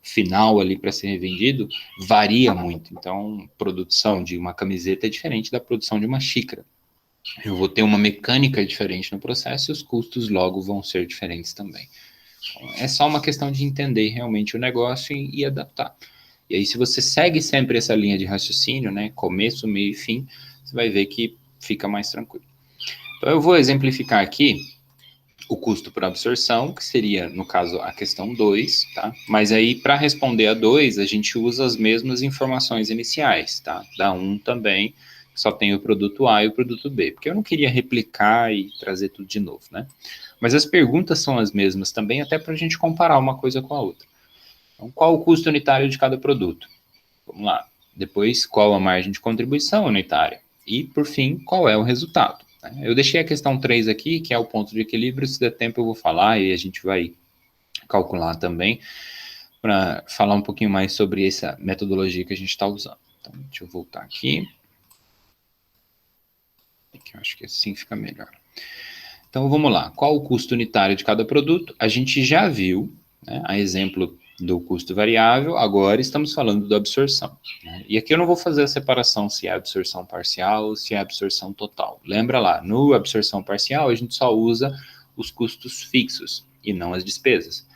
final ali para ser revendido, varia muito. Então, produção de uma camiseta é diferente da produção de uma xícara. Eu vou ter uma mecânica diferente no processo e os custos logo vão ser diferentes também. Então, é só uma questão de entender realmente o negócio e adaptar. E aí, se você segue sempre essa linha de raciocínio, né, começo, meio e fim, você vai ver que fica mais tranquilo. Então, eu vou exemplificar aqui o custo por absorção, que seria, no caso, a questão 2, tá? Mas aí, para responder a 2, a gente usa as mesmas informações iniciais, tá? Da 1 também, só tem o produto A e o produto B, porque eu não queria replicar e trazer tudo de novo, né? Mas as perguntas são as mesmas também, até para a gente comparar uma coisa com a outra. Então, qual o custo unitário de cada produto? Vamos lá. Depois, qual a margem de contribuição unitária? E, por fim, qual é o resultado? Eu deixei a questão 3 aqui, que é o ponto de equilíbrio. Se der tempo, eu vou falar e a gente vai calcular também, para falar um pouquinho mais sobre essa metodologia que a gente está usando. Então, deixa eu voltar aqui. Eu acho que assim fica melhor. Então, vamos lá. Qual o custo unitário de cada produto? A gente já viu, né, a exemplo do custo variável, agora estamos falando da absorção. Né? E aqui eu não vou fazer a separação se é absorção parcial ou se é absorção total. Lembra lá, no absorção parcial a gente só usa os custos fixos e não as despesas.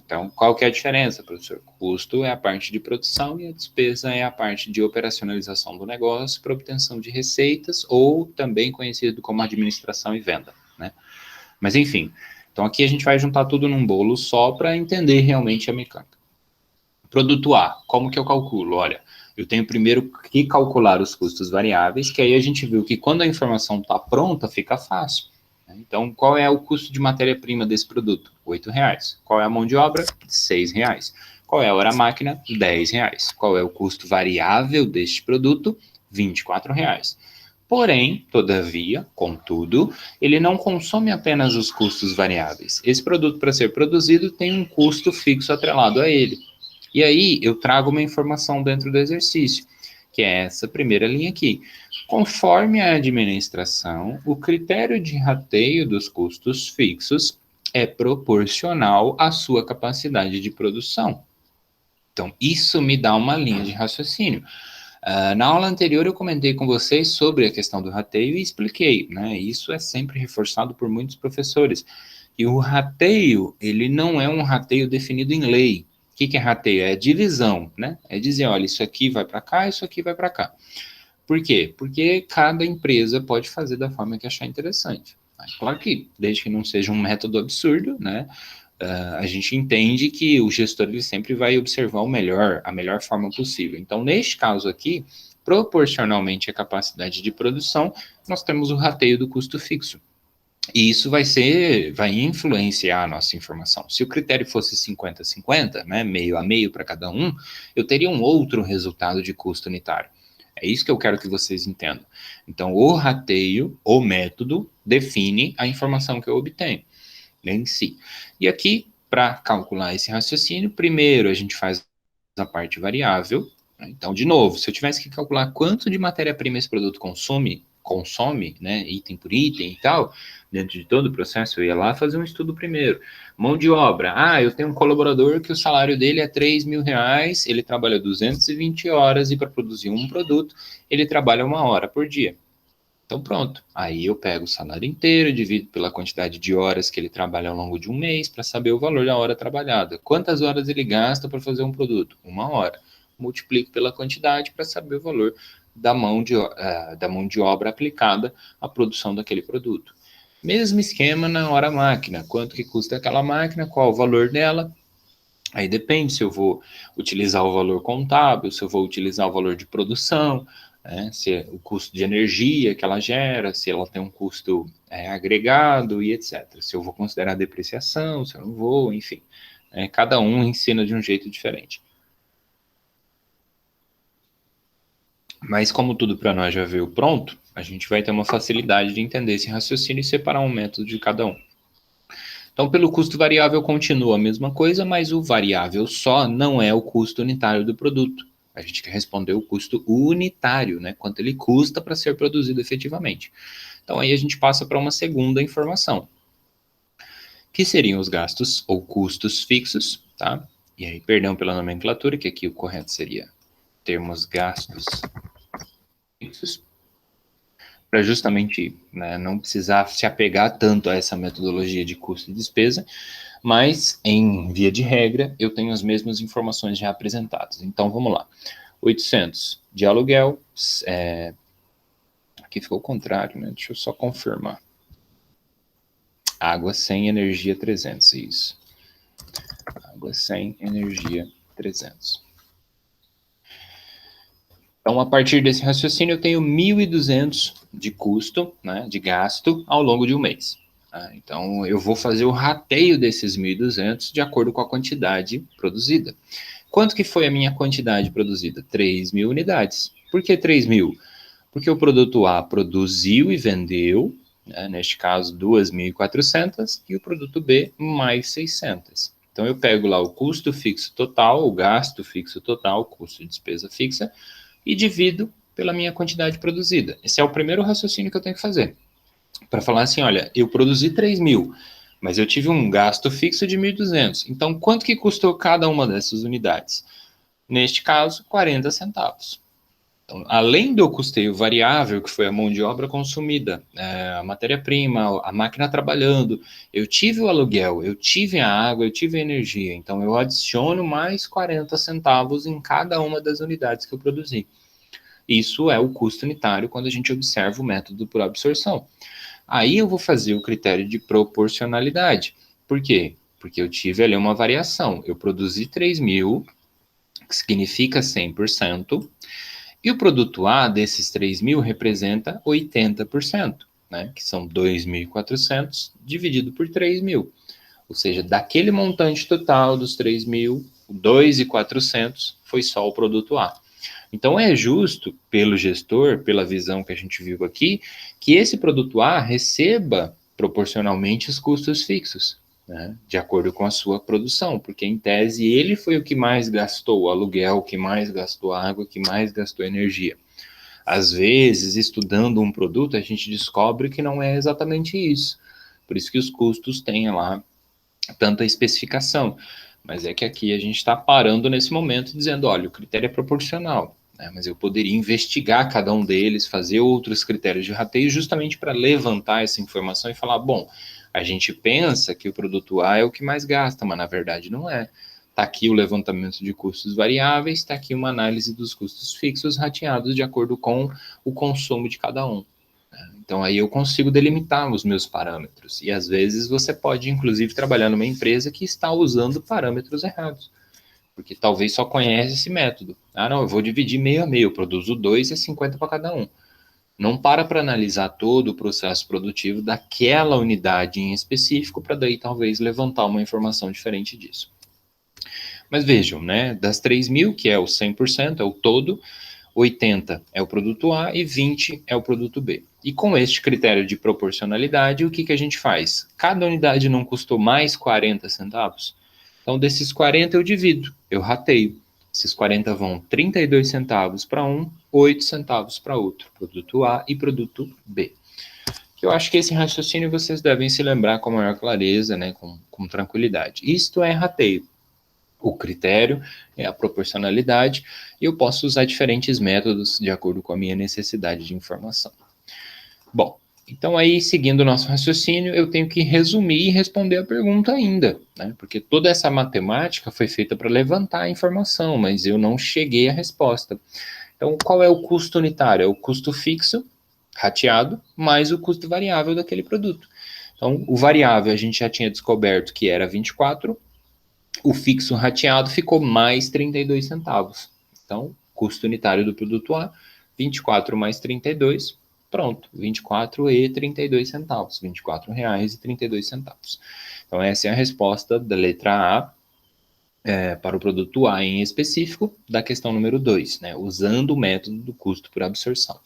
Então, qual que é a diferença, professor? O custo é a parte de produção e a despesa é a parte de operacionalização do negócio para obtenção de receitas ou também conhecido como administração e venda, né? Mas enfim, então aqui a gente vai juntar tudo num bolo só para entender realmente a mecânica. Produto A, como que eu calculo? Olha, eu tenho primeiro que calcular os custos variáveis, que aí a gente viu que quando a informação está pronta, fica fácil. Então, qual é o custo de matéria-prima desse produto? R$8. Qual é a mão de obra? R$6. Qual é a hora-máquina? R$10. Qual é o custo variável deste produto? R$24. Porém, todavia, contudo, ele não consome apenas os custos variáveis. Esse produto, para ser produzido, tem um custo fixo atrelado a ele. E aí, eu trago uma informação dentro do exercício, que é essa primeira linha aqui. Conforme a administração, o critério de rateio dos custos fixos é proporcional à sua capacidade de produção. Então, isso me dá uma linha de raciocínio. Na aula anterior eu comentei com vocês sobre a questão do rateio e expliquei, né? Isso é sempre reforçado por muitos professores. E o rateio, ele não é um rateio definido em lei. O que é rateio? É divisão, né? É dizer, olha, isso aqui vai para cá, isso aqui vai para cá. Por quê? Porque cada empresa pode fazer da forma que achar interessante. Claro que, desde que não seja um método absurdo, né? A gente entende que o gestor ele sempre vai observar a melhor forma possível. Então, neste caso aqui, proporcionalmente à capacidade de produção, nós temos o rateio do custo fixo. E isso vai influenciar a nossa informação. Se o critério fosse 50-50, né, meio a meio para cada um, eu teria um outro resultado de custo unitário. É isso que eu quero que vocês entendam. Então, o rateio, o método, define a informação que eu obtenho em si. E aqui, para calcular esse raciocínio, primeiro a gente faz a parte variável. Então, de novo, se eu tivesse que calcular quanto de matéria-prima esse produto consome, né, item por item e tal, dentro de todo o processo, eu ia lá fazer um estudo primeiro. Mão de obra. Eu tenho um colaborador que o salário dele é R$3.000, ele trabalha 220 horas e para produzir um produto, ele trabalha 1 hora por dia. Então pronto, aí eu pego o salário inteiro, divido pela quantidade de horas que ele trabalha ao longo de um mês para saber o valor da hora trabalhada. Quantas horas ele gasta para fazer um produto? 1 hora. Multiplico pela quantidade para saber o valor da mão de obra aplicada à produção daquele produto. Mesmo esquema na hora máquina. Quanto que custa aquela máquina, qual o valor dela? Aí depende se eu vou utilizar o valor contábil, se eu vou utilizar o valor de produção, se é o custo de energia que ela gera, se ela tem um custo agregado e etc. Se eu vou considerar depreciação, se eu não vou, enfim. Cada um ensina de um jeito diferente. Mas como tudo para nós já veio pronto, a gente vai ter uma facilidade de entender esse raciocínio e separar um método de cada um. Então, pelo custo variável continua a mesma coisa, mas o variável só não é o custo unitário do produto. A gente quer responder o custo unitário, né? Quanto ele custa para ser produzido efetivamente. Então, aí a gente passa para uma segunda informação, que seriam os gastos ou custos fixos, tá? E aí, perdão pela nomenclatura, que aqui o correto seria termos gastos fixos, para justamente, né, não precisar se apegar tanto a essa metodologia de custo e despesa, mas, em via de regra, eu tenho as mesmas informações já apresentadas. Então, vamos lá. 800 de aluguel, aqui ficou o contrário, né? Deixa eu só confirmar. Água sem energia 300, isso. Água sem energia 300. Então, a partir desse raciocínio, eu tenho 1.200 de custo, né, de gasto, ao longo de um mês. Tá? Então, eu vou fazer o rateio desses 1.200 de acordo com a quantidade produzida. Quanto que foi a minha quantidade produzida? 3.000 unidades. Por que 3.000? Porque o produto A produziu e vendeu, né, neste caso 2.400, e o produto B mais 600. Então, eu pego lá o custo fixo total, o gasto fixo total, custo de despesa fixa, e divido pela minha quantidade produzida. Esse é o primeiro raciocínio que eu tenho que fazer. Para falar assim, olha, eu produzi 3.000, mas eu tive um gasto fixo de 1.200. Então, quanto que custou cada uma dessas unidades? Neste caso, 40 centavos. Então, além do custeio variável, que foi a mão de obra consumida, a matéria-prima, a máquina trabalhando, eu tive o aluguel, eu tive a água, eu tive a energia. Então, eu adiciono mais 40 centavos em cada uma das unidades que eu produzi. Isso é o custo unitário quando a gente observa o método por absorção. Aí eu vou fazer o critério de proporcionalidade. Por quê? Porque eu tive ali uma variação. Eu produzi 3.000, que significa 100%, e o produto A desses 3.000 representa 80%, né? Que são 2.400 dividido por 3.000. Ou seja, daquele montante total dos 3.000, 2.400 foi só o produto A. Então é justo, pelo gestor, pela visão que a gente viu aqui, que esse produto A receba proporcionalmente os custos fixos, né, de acordo com a sua produção, porque em tese ele foi o que mais gastou o aluguel, o que mais gastou água, o que mais gastou energia. Às vezes, estudando um produto, a gente descobre que não é exatamente isso. Por isso que os custos têm lá tanta especificação. Mas é que aqui a gente está parando nesse momento dizendo, olha, o critério é proporcional, né? Mas eu poderia investigar cada um deles, fazer outros critérios de rateio justamente para levantar essa informação e falar, bom, a gente pensa que o produto A é o que mais gasta, mas na verdade não é. Está aqui o levantamento de custos variáveis, está aqui uma análise dos custos fixos rateados de acordo com o consumo de cada um. Então, aí eu consigo delimitar os meus parâmetros. E, às vezes, você pode, inclusive, trabalhar numa empresa que está usando parâmetros errados. Porque talvez só conhece esse método. Ah, não, eu vou dividir meio a meio, eu produzo 2 e 50 para cada um. Não para analisar todo o processo produtivo daquela unidade em específico, para daí talvez levantar uma informação diferente disso. Mas vejam, né, das 3.000, que é o 100%, é o todo, 80 é o produto A e 20 é o produto B. E com este critério de proporcionalidade, o que, que a gente faz? Cada unidade não custou mais 40 centavos? Então, desses 40 eu divido, eu rateio. Esses 40 vão 32 centavos para um, 8 centavos para outro, produto A e produto B. Eu acho que esse raciocínio vocês devem se lembrar com maior clareza, né, com tranquilidade. Isto é rateio. O critério é a proporcionalidade e eu posso usar diferentes métodos de acordo com a minha necessidade de informação. Bom, então aí, seguindo o nosso raciocínio, eu tenho que resumir e responder a pergunta ainda, né? Porque toda essa matemática foi feita para levantar a informação, mas eu não cheguei à resposta. Então, qual é o custo unitário? É o custo fixo, rateado, mais o custo variável daquele produto. Então, o variável a gente já tinha descoberto que era 24, o fixo rateado ficou mais 32 centavos. Então, custo unitário do produto A, 24 mais 32, pronto, 24 e 32 centavos, R$ 24,32. Então, essa é a resposta da letra A para o produto A em específico, da questão número 2, né, usando o método do custo por absorção.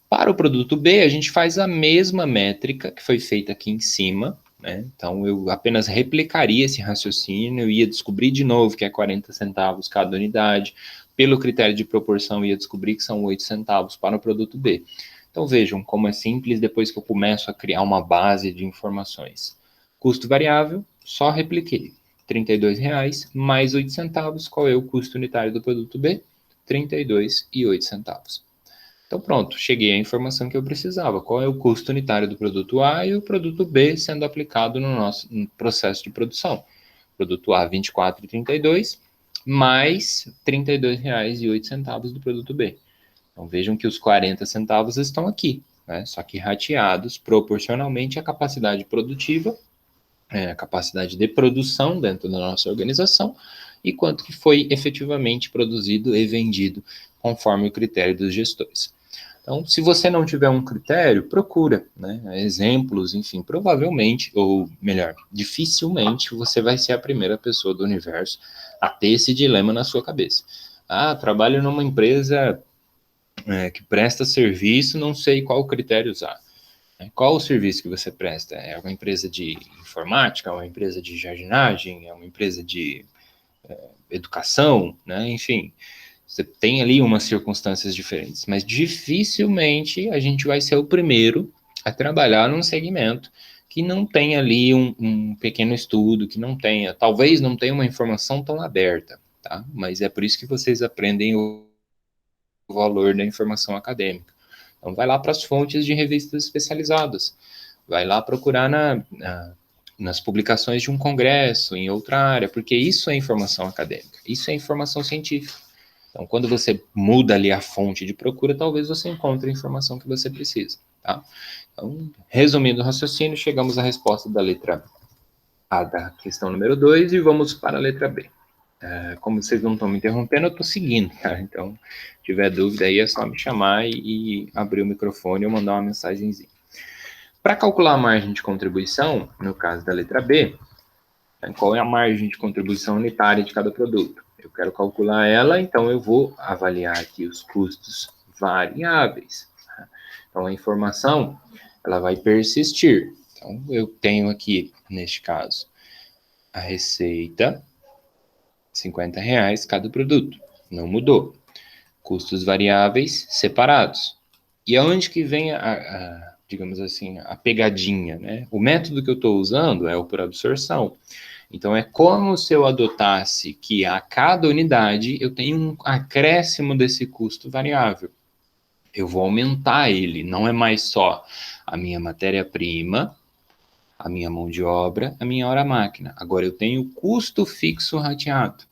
Para o produto B, a gente faz a mesma métrica que foi feita aqui em cima, né? Então, eu apenas replicaria esse raciocínio, eu ia descobrir de novo que é 40 centavos cada unidade, pelo critério de proporção, ia descobrir que são 8 centavos para o produto B. Então, vejam como é simples depois que eu começo a criar uma base de informações. Custo variável, só repliquei. R$ 32,00 mais 8 centavos. Qual é o custo unitário do produto B? R$ 32,08. Então pronto, cheguei à informação que eu precisava. Qual é o custo unitário do produto A e o produto B sendo aplicado no nosso processo de produção. Produto A, R$ 24,32, mais R$ 32,08 do produto B. Então vejam que os 40 centavos estão aqui, né? Só que rateados proporcionalmente à capacidade produtiva, a capacidade de produção dentro da nossa organização e quanto que foi efetivamente produzido e vendido conforme o critério dos gestores. Então, se você não tiver um critério, procura, né, exemplos, enfim, provavelmente, ou melhor, dificilmente você vai ser a primeira pessoa do universo a ter esse dilema na sua cabeça. Ah, trabalho numa empresa que presta serviço, não sei qual critério usar. Qual o serviço que você presta? É uma empresa de informática, é uma empresa de jardinagem, é uma empresa de educação, né? Enfim, você tem ali umas circunstâncias diferentes, mas dificilmente a gente vai ser o primeiro a trabalhar num segmento que não tem ali um pequeno estudo, que não tenha, talvez não tenha uma informação tão aberta, tá? Mas é por isso que vocês aprendem o valor da informação acadêmica. Então, vai lá para as fontes de revistas especializadas, vai lá procurar nas publicações de um congresso, em outra área, porque isso é informação acadêmica, isso é informação científica. Então, quando você muda ali a fonte de procura, talvez você encontre a informação que você precisa, tá? Então, resumindo o raciocínio, chegamos à resposta da letra A da questão número 2 e vamos para a letra B. Como vocês não estão me interrompendo, eu estou seguindo, tá? Então, se tiver dúvida aí, é só me chamar e abrir o microfone ou mandar uma mensagenzinha. Para calcular a margem de contribuição, no caso da letra B, qual é a margem de contribuição unitária de cada produto? Eu quero calcular ela, então eu vou avaliar aqui os custos variáveis. Então, a informação, ela vai persistir. Então, eu tenho aqui, neste caso, a receita, R$ 50,00 cada produto. Não mudou. Custos variáveis separados. E aonde que vem digamos assim, a pegadinha, né? O método que eu estou usando é o por absorção. Então, é como se eu adotasse que a cada unidade eu tenho um acréscimo desse custo variável. Eu vou aumentar ele, não é mais só a minha matéria-prima, a minha mão de obra, a minha hora-máquina. Agora eu tenho o custo fixo rateado,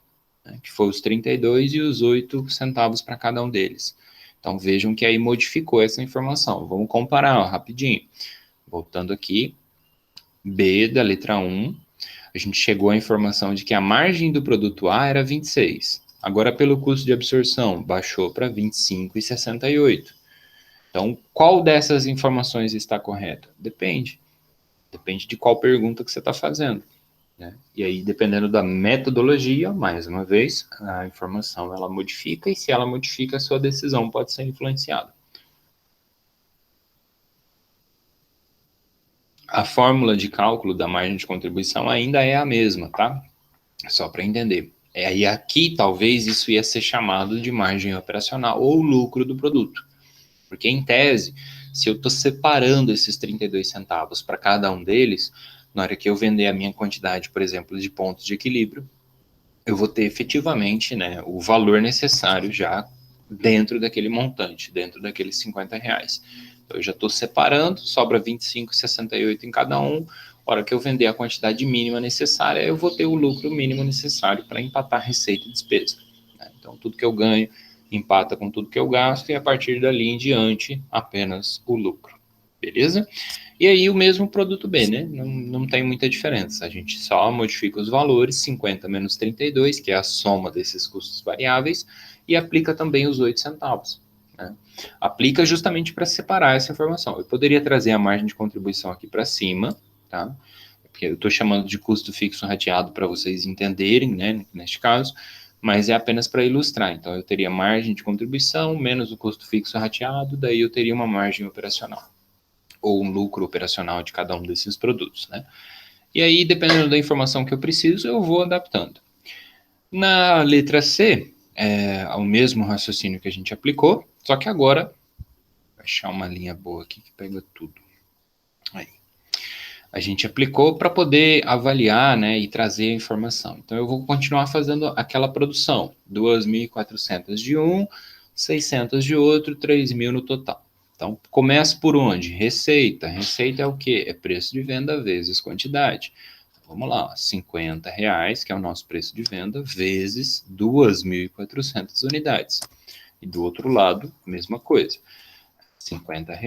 né, que foi os 32 e os 8 centavos para cada um deles. Então, vejam que aí modificou essa informação. Vamos comparar rapidinho. Voltando aqui, B da letra 1, a gente chegou à informação de que a margem do produto A era 26. Agora, pelo custo de absorção, baixou para 25,68. Então, qual dessas informações está correta? Depende. Depende de qual pergunta que você está fazendo, né? E aí, dependendo da metodologia, mais uma vez, a informação ela modifica, e se ela modifica, a sua decisão pode ser influenciada. A fórmula de cálculo da margem de contribuição ainda é a mesma, tá? Só para entender. E aqui, talvez, isso ia ser chamado de margem operacional ou lucro do produto. Porque, em tese, se eu estou separando esses 32 centavos para cada um deles, na hora que eu vender a minha quantidade, por exemplo, de pontos de equilíbrio, eu vou ter efetivamente, né, o valor necessário já dentro daquele montante, dentro daqueles R$ 50,00. Então, eu já estou separando, sobra 25,68 em cada um. A hora que eu vender a quantidade mínima necessária, eu vou ter o lucro mínimo necessário para empatar receita e despesa, né? Então, tudo que eu ganho empata com tudo que eu gasto e a partir dali em diante apenas o lucro, beleza? E aí o mesmo produto B, né? Não tem muita diferença, a gente só modifica os valores, 50 menos 32, que é a soma desses custos variáveis, e aplica também os 8 centavos. Né? Aplica justamente para separar essa informação. Eu poderia trazer a margem de contribuição aqui para cima, tá? Porque eu estou chamando de custo fixo rateado para vocês entenderem, né, neste caso, mas é apenas para ilustrar. Então, eu teria margem de contribuição menos o custo fixo rateado, daí eu teria uma margem operacional, ou um lucro operacional de cada um desses produtos, né? E aí, dependendo da informação que eu preciso, eu vou adaptando. Na letra C, é o mesmo raciocínio que a gente aplicou, só que agora, vou achar uma linha boa aqui que pega tudo. Aí. a gente aplicou para poder avaliar, né, e trazer a informação. Então, eu vou continuar fazendo aquela produção, 2.400 de um, 600 de outro, 3.000 no total. Então, começa por onde? Receita. Receita é o quê? É preço de venda vezes quantidade. Vamos lá, R$ 50, que é o nosso preço de venda, vezes 2.400 unidades. E do outro lado, mesma coisa. R$ 50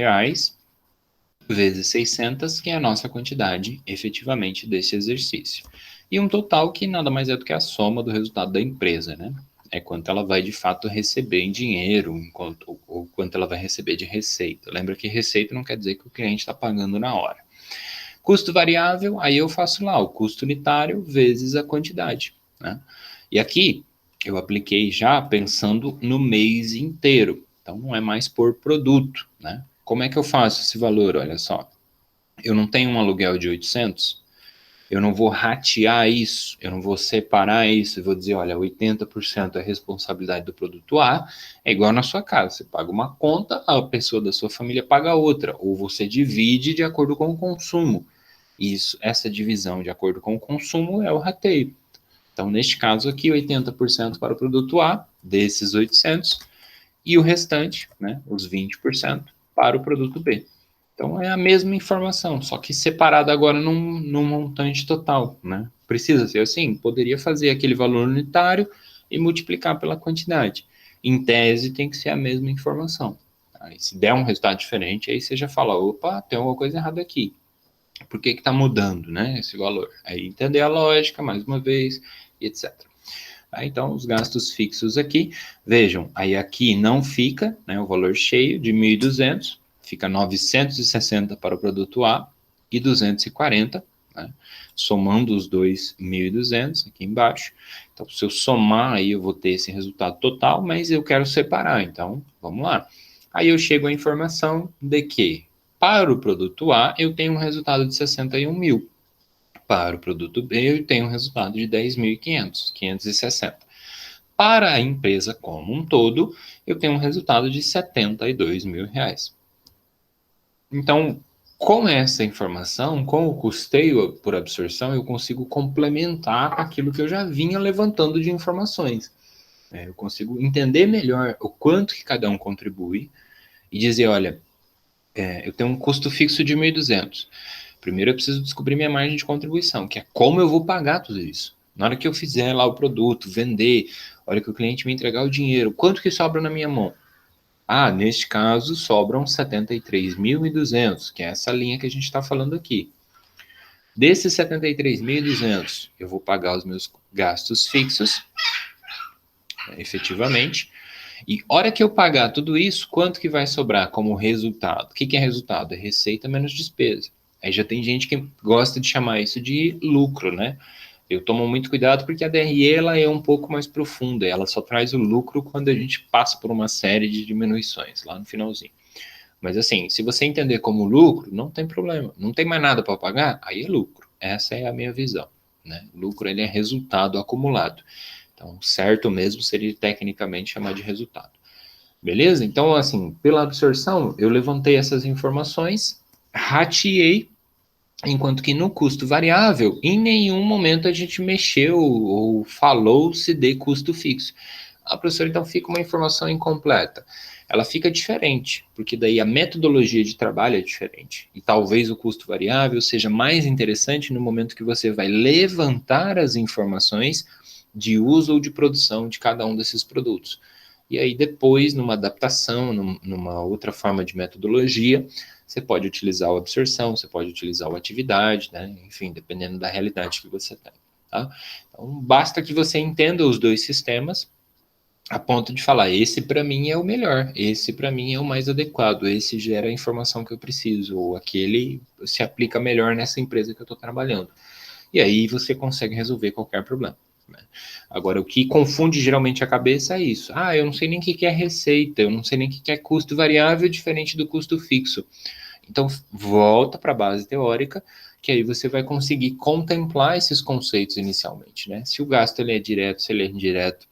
vezes 600, que é a nossa quantidade efetivamente desse exercício. E um total que nada mais é do que a soma do resultado da empresa, né? É quanto ela vai de fato receber em dinheiro, ou quanto ela vai receber de receita. Lembra que receita não quer dizer que o cliente está pagando na hora. Custo variável, aí eu faço lá o custo unitário vezes a quantidade, né? E aqui eu apliquei já pensando no mês inteiro. Então não é mais por produto, né? Como é que eu faço esse valor? Olha só, eu não tenho um aluguel de 800, eu não vou ratear isso, eu não vou separar isso e vou dizer, olha, 80% é responsabilidade do produto A, é igual na sua casa, você paga uma conta, a pessoa da sua família paga outra, ou você divide de acordo com o consumo. Isso, essa divisão de acordo com o consumo é o rateio. Então, neste caso aqui, 80% para o produto A, desses 800, e o restante, né, os 20%, para o produto B. Então, é a mesma informação, só que separada agora num montante total, né? Precisa ser assim? Poderia fazer aquele valor unitário e multiplicar pela quantidade. Em tese, tem que ser a mesma informação. Aí, se der um resultado diferente, aí você já fala, opa, tem alguma coisa errada aqui. Por que está mudando, né, esse valor? Aí entender a lógica, mais uma vez, e etc. Aí, então, os gastos fixos aqui, vejam, aí aqui não fica, né, o valor cheio de 1.200, fica 960 para o produto A e 240, né, somando os dois 1.200 aqui embaixo. Então, se eu somar aí, eu vou ter esse resultado total, mas eu quero separar, então, vamos lá. Aí eu chego à informação de que, para o produto A, eu tenho um resultado de 61 mil. Para o produto B, eu tenho um resultado de 10.500, 560. Para a empresa como um todo, eu tenho um resultado de 72 mil reais. Então, com essa informação, com o custeio por absorção, eu consigo complementar aquilo que eu já vinha levantando de informações. Eu consigo entender melhor o quanto que cada um contribui e dizer, olha, eu tenho um custo fixo de 1.200. Primeiro eu preciso descobrir minha margem de contribuição, que é como eu vou pagar tudo isso. Na hora que eu fizer lá o produto, vender, a hora que o cliente me entregar o dinheiro, quanto que sobra na minha mão? Ah, neste caso sobram 73.200, que é essa linha que a gente está falando aqui. Desses 73.200, eu vou pagar os meus gastos fixos, efetivamente, e hora que eu pagar tudo isso, quanto que vai sobrar como resultado? O que, que é resultado? É receita menos despesa. Aí já tem gente que gosta de chamar isso de lucro, né? Eu tomo muito cuidado porque a DRE ela é um pouco mais profunda, ela só traz o lucro quando a gente passa por uma série de diminuições lá no finalzinho. Mas assim, se você entender como lucro, não tem problema. Não tem mais nada para pagar, aí é lucro. Essa é a minha visão, né? Lucro ele é resultado acumulado. Então, certo mesmo seria tecnicamente chamar de resultado. Beleza? Então, assim, pela absorção, eu levantei essas informações, rateei, enquanto que no custo variável, em nenhum momento a gente mexeu ou falou-se de custo fixo. Ah, professor, então fica uma informação incompleta. Ela fica diferente, porque daí a metodologia de trabalho é diferente. E talvez o custo variável seja mais interessante no momento que você vai levantar as informações de uso ou de produção de cada um desses produtos. E aí depois, numa adaptação, numa outra forma de metodologia, você pode utilizar o absorção, você pode utilizar o atividade, né? Enfim, dependendo da realidade que você tem. Tá? Então, basta que você entenda os dois sistemas a ponto de falar, esse para mim é o melhor, esse para mim é o mais adequado, esse gera a informação que eu preciso, ou aquele se aplica melhor nessa empresa que eu estou trabalhando. E aí você consegue resolver qualquer problema. Né? Agora, o que confunde geralmente a cabeça é isso. Ah, eu não sei nem o que é receita, eu não sei nem o que é custo variável diferente do custo fixo. Então, volta para a base teórica, que aí você vai conseguir contemplar esses conceitos inicialmente. Né? Se o gasto ele é direto, se ele é indireto,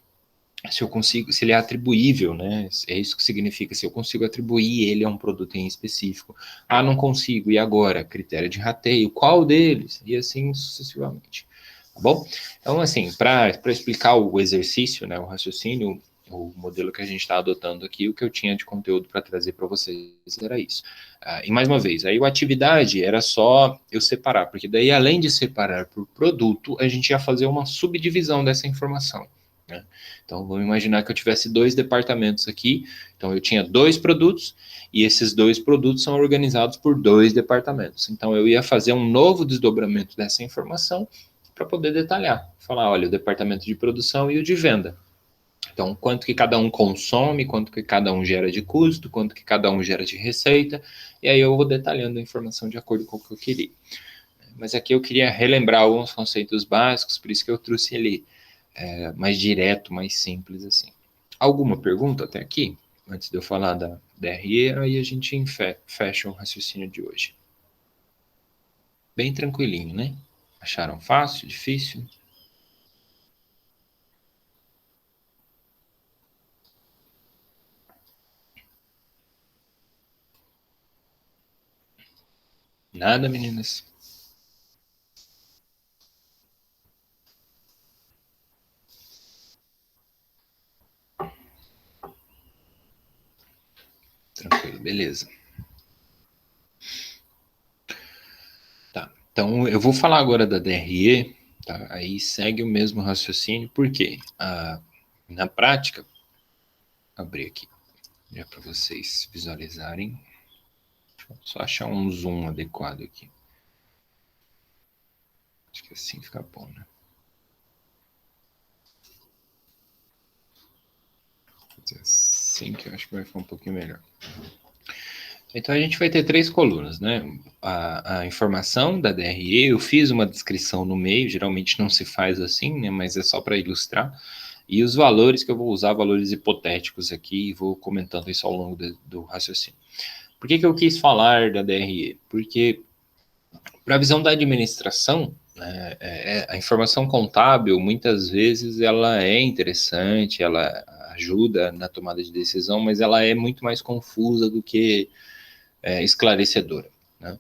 se eu consigo, se ele é atribuível, né? É isso que significa, se eu consigo atribuir ele a um produto em específico. Ah, não consigo, e agora? Critério de rateio, qual deles? E assim sucessivamente. Tá bom? Então, assim, para explicar o exercício, né, o raciocínio, o modelo que a gente está adotando aqui, o que eu tinha de conteúdo para trazer para vocês era isso. E mais uma vez, aí a atividade era só eu separar, porque daí, além de separar por produto, a gente ia fazer uma subdivisão dessa informação. Né? Então, vamos imaginar que eu tivesse 2 departamentos aqui, então eu tinha 2 produtos, e esses 2 produtos são organizados por 2 departamentos. Então, eu ia fazer um novo desdobramento dessa informação para poder detalhar, falar, olha, o departamento de produção e o de venda. Então, quanto que cada um consome, quanto que cada um gera de custo, quanto que cada um gera de receita, e aí eu vou detalhando a informação de acordo com o que eu queria. Mas aqui eu queria relembrar alguns conceitos básicos, por isso que eu trouxe ele mais direto, mais simples assim. Alguma pergunta até aqui? Antes de eu falar da DRE, aí a gente fecha o raciocínio de hoje. Bem tranquilinho, né? Acharam fácil, difícil? Nada, meninas? Tranquilo, beleza. Tá, então eu vou falar agora da DRE, tá? Aí segue o mesmo raciocínio, por quê? Na prática, abrir aqui, já para vocês visualizarem. Deixa eu só achar um zoom adequado aqui. Acho que assim fica bom, né? Assim que eu acho que vai ficar um pouquinho melhor. Então a gente vai ter 3 colunas, né? A informação da DRE, eu fiz uma descrição no meio, geralmente não se faz assim, né? Mas é só para ilustrar. E os valores que eu vou usar, valores hipotéticos aqui, e vou comentando isso ao longo do raciocínio. Por que eu quis falar da DRE? Porque para a visão da administração, né, a informação contábil, muitas vezes, ela é interessante, ela ajuda na tomada de decisão, mas ela é muito mais confusa do que esclarecedora. Né?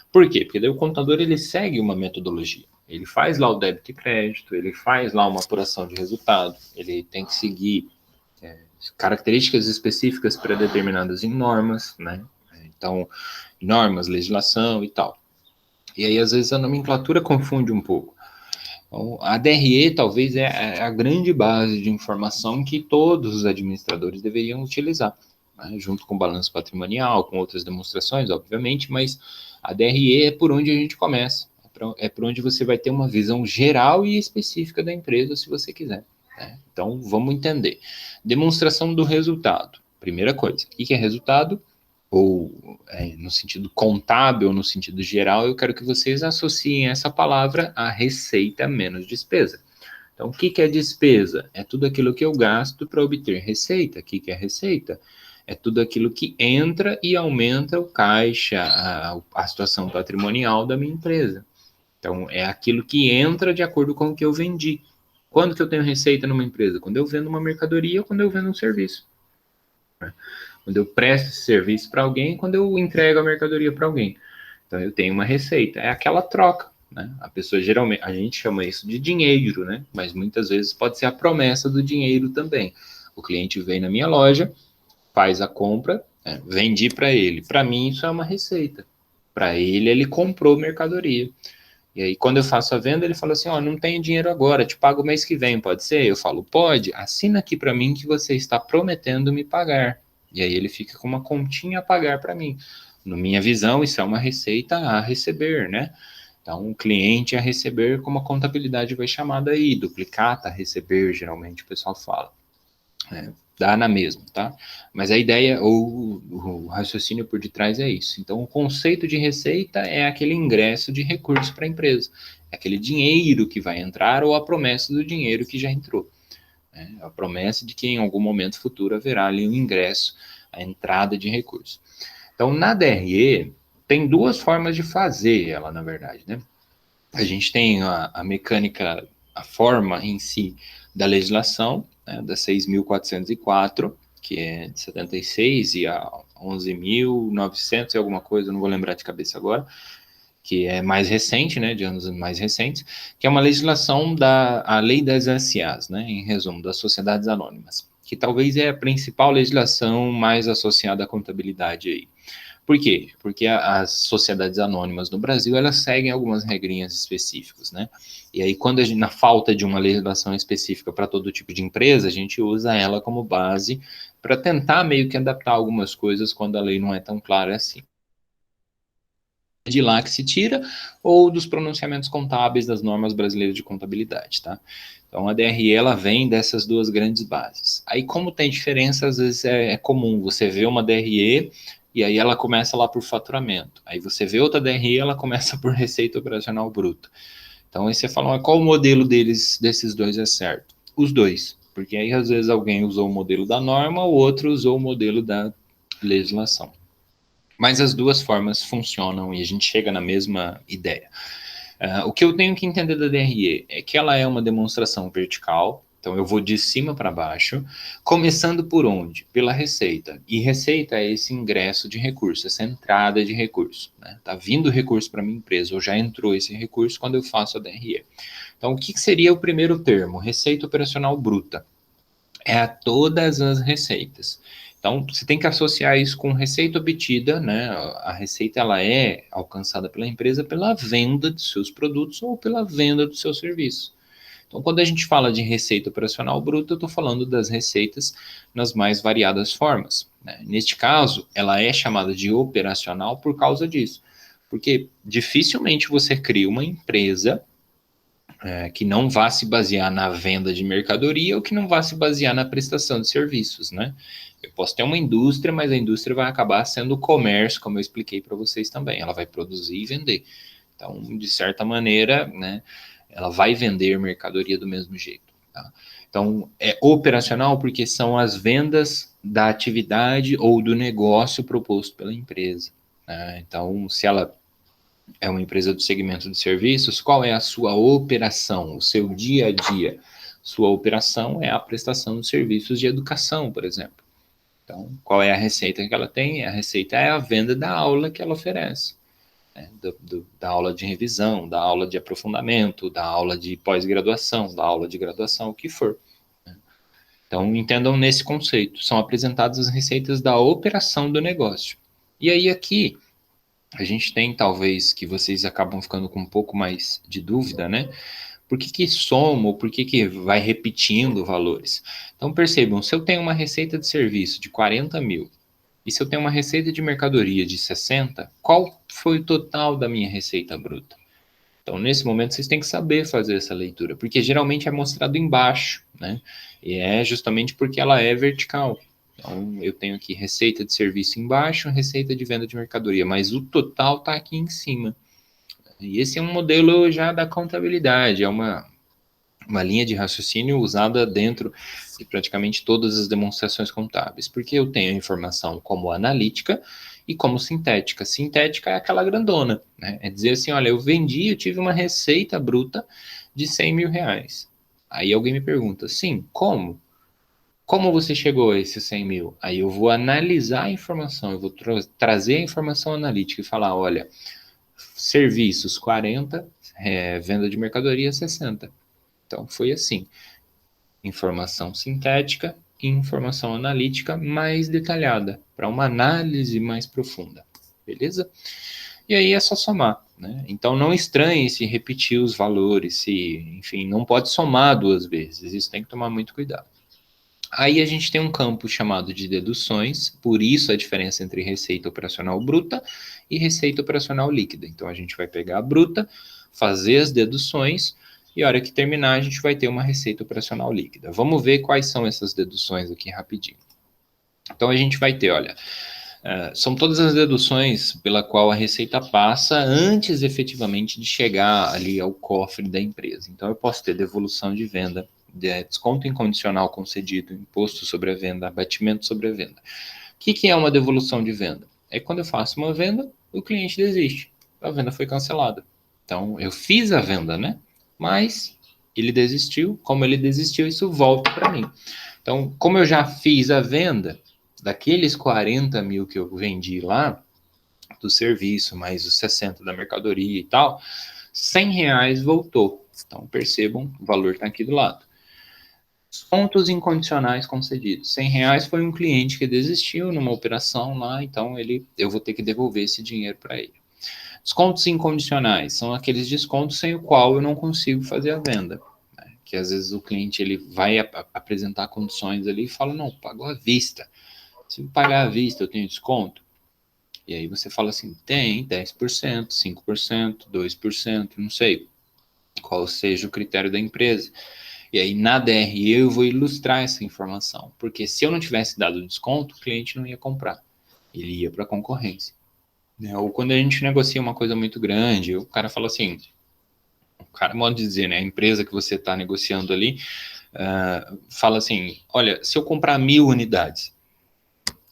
Por quê? Porque daí o contador ele segue uma metodologia. Ele faz lá o débito e crédito, ele faz lá uma apuração de resultado, ele tem que seguir características específicas pré-determinadas em normas, né? Então, normas, legislação e tal. E aí, às vezes, a nomenclatura confunde um pouco. Então, a DRE talvez é a grande base de informação que todos os administradores deveriam utilizar, né? Junto com o balanço patrimonial, com outras demonstrações, obviamente, mas a DRE é por onde a gente começa. É por onde você vai ter uma visão geral e específica da empresa, se você quiser. Né? Então, vamos entender. Demonstração do resultado. Primeira coisa, o que é resultado? Ou no sentido contábil, no sentido geral, eu quero que vocês associem essa palavra a receita menos despesa. Então, o que é despesa? É tudo aquilo que eu gasto para obter receita. O que é receita? É tudo aquilo que entra e aumenta o caixa, a situação patrimonial da minha empresa. Então, é aquilo que entra de acordo com o que eu vendi. Quando que eu tenho receita numa empresa? Quando eu vendo uma mercadoria ou quando eu vendo um serviço. Quando eu presto esse serviço para alguém, quando eu entrego a mercadoria para alguém. Então eu tenho uma receita, é aquela troca, né? A pessoa geralmente, a gente chama isso de dinheiro, né? Mas muitas vezes pode ser a promessa do dinheiro também. O cliente vem na minha loja, faz a compra, vendi para ele. Para mim isso é uma receita. Para ele, ele comprou mercadoria. E aí, quando eu faço a venda, ele fala assim: Ó, não tenho dinheiro agora, te pago o mês que vem, pode ser? Eu falo: pode, assina aqui para mim que você está prometendo me pagar. E aí ele fica com uma continha a pagar para mim. Na minha visão, isso é uma receita a receber, né? Então, o cliente a receber, como a contabilidade vai chamar daí, duplicata a receber, geralmente o pessoal fala. Dá na mesma, tá? Mas a ideia, ou o raciocínio por detrás é isso. Então, o conceito de receita é aquele ingresso de recursos para a empresa. É aquele dinheiro que vai entrar ou a promessa do dinheiro que já entrou. Né? A promessa de que em algum momento futuro haverá ali um ingresso, a entrada de recursos. Então, na DRE, tem 2 formas de fazer ela, na verdade, né? A gente tem a mecânica, a forma em si da legislação, né, da 6.404, que é de 76, e a 11.900 e alguma coisa, não vou lembrar de cabeça agora, que é mais recente, né, de anos mais recentes, que é uma legislação a Lei das SAs, né, em resumo, das Sociedades Anônimas, que talvez é a principal legislação mais associada à contabilidade aí. Por quê? Porque as sociedades anônimas no Brasil, elas seguem algumas regrinhas específicas, né? E aí, quando na falta de uma legislação específica para todo tipo de empresa, a gente usa ela como base para tentar meio que adaptar algumas coisas quando a lei não é tão clara assim. De lá que se tira, ou dos pronunciamentos contábeis das normas brasileiras de contabilidade, tá? Então, a DRE, ela vem dessas duas grandes bases. Aí, como tem diferença, às vezes é comum você ver uma DRE e aí ela começa lá por faturamento. Aí você vê outra DRE, ela começa por receita operacional bruta. Então, aí você fala, qual o modelo desses dois é certo? Os dois, porque aí às vezes alguém usou o modelo da norma, o outro usou o modelo da legislação. Mas as duas formas funcionam e a gente chega na mesma ideia. O que eu tenho que entender da DRE é que ela é uma demonstração vertical, então eu vou de cima para baixo, começando por onde? Pela receita. E receita é esse ingresso de recurso, essa entrada de recurso. Né? Tá vindo recurso para minha empresa, ou já entrou esse recurso quando eu faço a DRE. Então, o que seria o primeiro termo? Receita operacional bruta. É a todas as receitas. Então, você tem que associar isso com receita obtida, né? A receita, ela é alcançada pela empresa pela venda de seus produtos ou pela venda do seu serviço. Então, quando a gente fala de receita operacional bruta, eu estou falando das receitas nas mais variadas formas. Né? Neste caso, ela é chamada de operacional por causa disso. Porque dificilmente você cria uma empresa que não vá se basear na venda de mercadoria ou que não vá se basear na prestação de serviços, né? Eu posso ter uma indústria, mas a indústria vai acabar sendo o comércio, como eu expliquei para vocês também. Ela vai produzir e vender. Então, de certa maneira, né, ela vai vender mercadoria do mesmo jeito. Tá? Então, é operacional porque são as vendas da atividade ou do negócio proposto pela empresa. Né? Então, se ela é uma empresa do segmento de serviços, qual é a sua operação, o seu dia a dia? Sua operação é a prestação de serviços de educação, por exemplo. Então, qual é a receita que ela tem? A receita é a venda da aula que ela oferece. Né? Da aula de revisão, da aula de aprofundamento, da aula de pós-graduação, da aula de graduação, o que for. Né? Então, entendam nesse conceito. São apresentadas as receitas da operação do negócio. E aí, aqui, a gente tem, talvez, que vocês acabam ficando com um pouco mais de dúvida, né? Por que soma ou por que vai repetindo valores? Então, percebam, se eu tenho uma receita de serviço de 40 mil e se eu tenho uma receita de mercadoria de 60, qual foi o total da minha receita bruta? Então, nesse momento, vocês têm que saber fazer essa leitura, porque geralmente é mostrado embaixo, né? E é justamente porque ela é vertical. Então, eu tenho aqui receita de serviço embaixo, receita de venda de mercadoria, mas o total está aqui em cima. E esse é um modelo já da contabilidade, é uma linha de raciocínio usada dentro de praticamente todas as demonstrações contábeis, porque eu tenho a informação como analítica e como sintética. Sintética é aquela grandona, né? É dizer assim, olha, eu vendi, eu tive uma receita bruta de 100 mil reais. Aí alguém me pergunta, sim, como? Como você chegou a esses 100 mil? Aí eu vou analisar a informação, eu vou trazer a informação analítica e falar, olha, serviços 40, venda de mercadoria 60. Então foi assim, informação sintética e informação analítica mais detalhada, para uma análise mais profunda, beleza? E aí é só somar, né? Então não estranhe se repetir os valores, se, enfim, não pode somar duas vezes, isso tem que tomar muito cuidado. Aí a gente tem um campo chamado de deduções, por isso a diferença entre receita operacional bruta e receita operacional líquida. Então a gente vai pegar a bruta, fazer as deduções e a hora que terminar a gente vai ter uma receita operacional líquida. Vamos ver quais são essas deduções aqui rapidinho. Então a gente vai ter, olha, são todas as deduções pela qual a receita passa antes efetivamente de chegar ali ao cofre da empresa. Então eu posso ter devolução de venda, desconto incondicional concedido, imposto sobre a venda, abatimento sobre a venda. O que é uma devolução de venda? É quando eu faço uma venda, o cliente desiste, a venda foi cancelada. Então eu fiz a venda, né? Mas ele desistiu, como ele desistiu, isso volta para mim. Então, como eu já fiz a venda daqueles 40 mil que eu vendi lá, do serviço, mais os 60 da mercadoria e tal, R$ 100 voltou. Então, percebam, o valor está aqui do lado. Descontos incondicionais concedidos. R$ 100 foi um cliente que desistiu numa operação lá, então eu vou ter que devolver esse dinheiro para ele. Descontos incondicionais são aqueles descontos sem o qual eu não consigo fazer a venda. Né? Que às vezes o cliente ele vai apresentar condições ali e fala, não, pagou à vista. Se eu pagar à vista, eu tenho desconto? E aí você fala assim, tem 10%, 5%, 2%, não sei qual seja o critério da empresa. E aí na DRE eu vou ilustrar essa informação, porque se eu não tivesse dado desconto, o cliente não ia comprar, ele ia para a concorrência. Né? Ou quando a gente negocia uma coisa muito grande, o cara fala assim, o cara modo de dizer, né, a empresa que você está negociando ali, fala assim, olha, se eu comprar 1.000 unidades,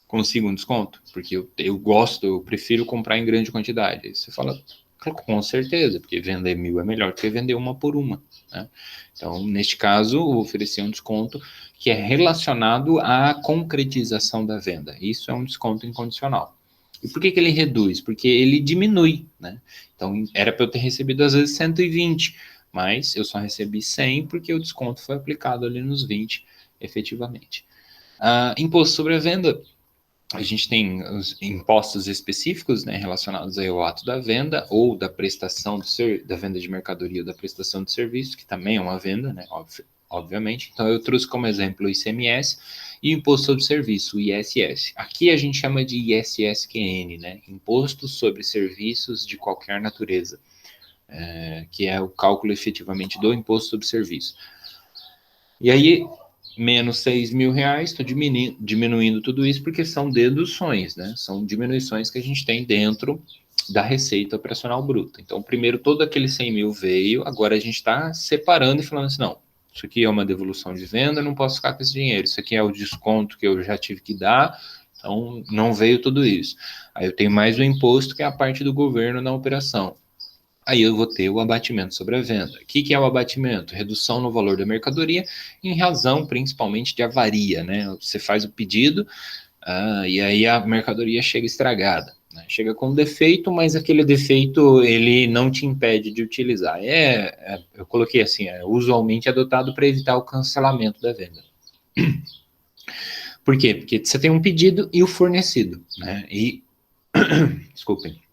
consigo um desconto? Porque eu prefiro comprar em grande quantidade. Aí você fala, com certeza, porque vender 1.000 é melhor do que vender uma por uma. Né? Então, neste caso, eu ofereci um desconto que é relacionado à concretização da venda. Isso é um desconto incondicional. E por que ele reduz? Porque ele diminui. Né? Então, era para eu ter recebido, às vezes, 120, mas eu só recebi 100 porque o desconto foi aplicado ali nos 20, efetivamente. Imposto sobre a venda, a gente tem os impostos específicos, né, relacionados ao ato da venda ou da prestação da venda de mercadoria ou da prestação de serviço, que também é uma venda, né, obviamente. Então, eu trouxe como exemplo o ICMS e o Imposto sobre Serviço, o ISS. Aqui a gente chama de ISSQN, né, Imposto sobre Serviços de Qualquer Natureza, que é o cálculo efetivamente do Imposto sobre Serviço. E aí, menos R$ 6.000, estou diminuindo tudo isso porque são deduções, né? São diminuições que a gente tem dentro da receita operacional bruta. Então, primeiro, todo aquele 100 mil veio, agora a gente está separando e falando assim, não, isso aqui é uma devolução de venda, não posso ficar com esse dinheiro, isso aqui é o desconto que eu já tive que dar, então não veio tudo isso. Aí eu tenho mais o imposto, que é a parte do governo na operação. Aí eu vou ter o abatimento sobre a venda. O que é o abatimento? Redução no valor da mercadoria em razão principalmente de avaria, né? Você faz o pedido e aí a mercadoria chega estragada. Né? Chega com defeito, mas aquele defeito ele não te impede de utilizar. Eu coloquei assim, usualmente adotado para evitar o cancelamento da venda. Por quê? Porque você tem um pedido e o fornecido. Né? Desculpem.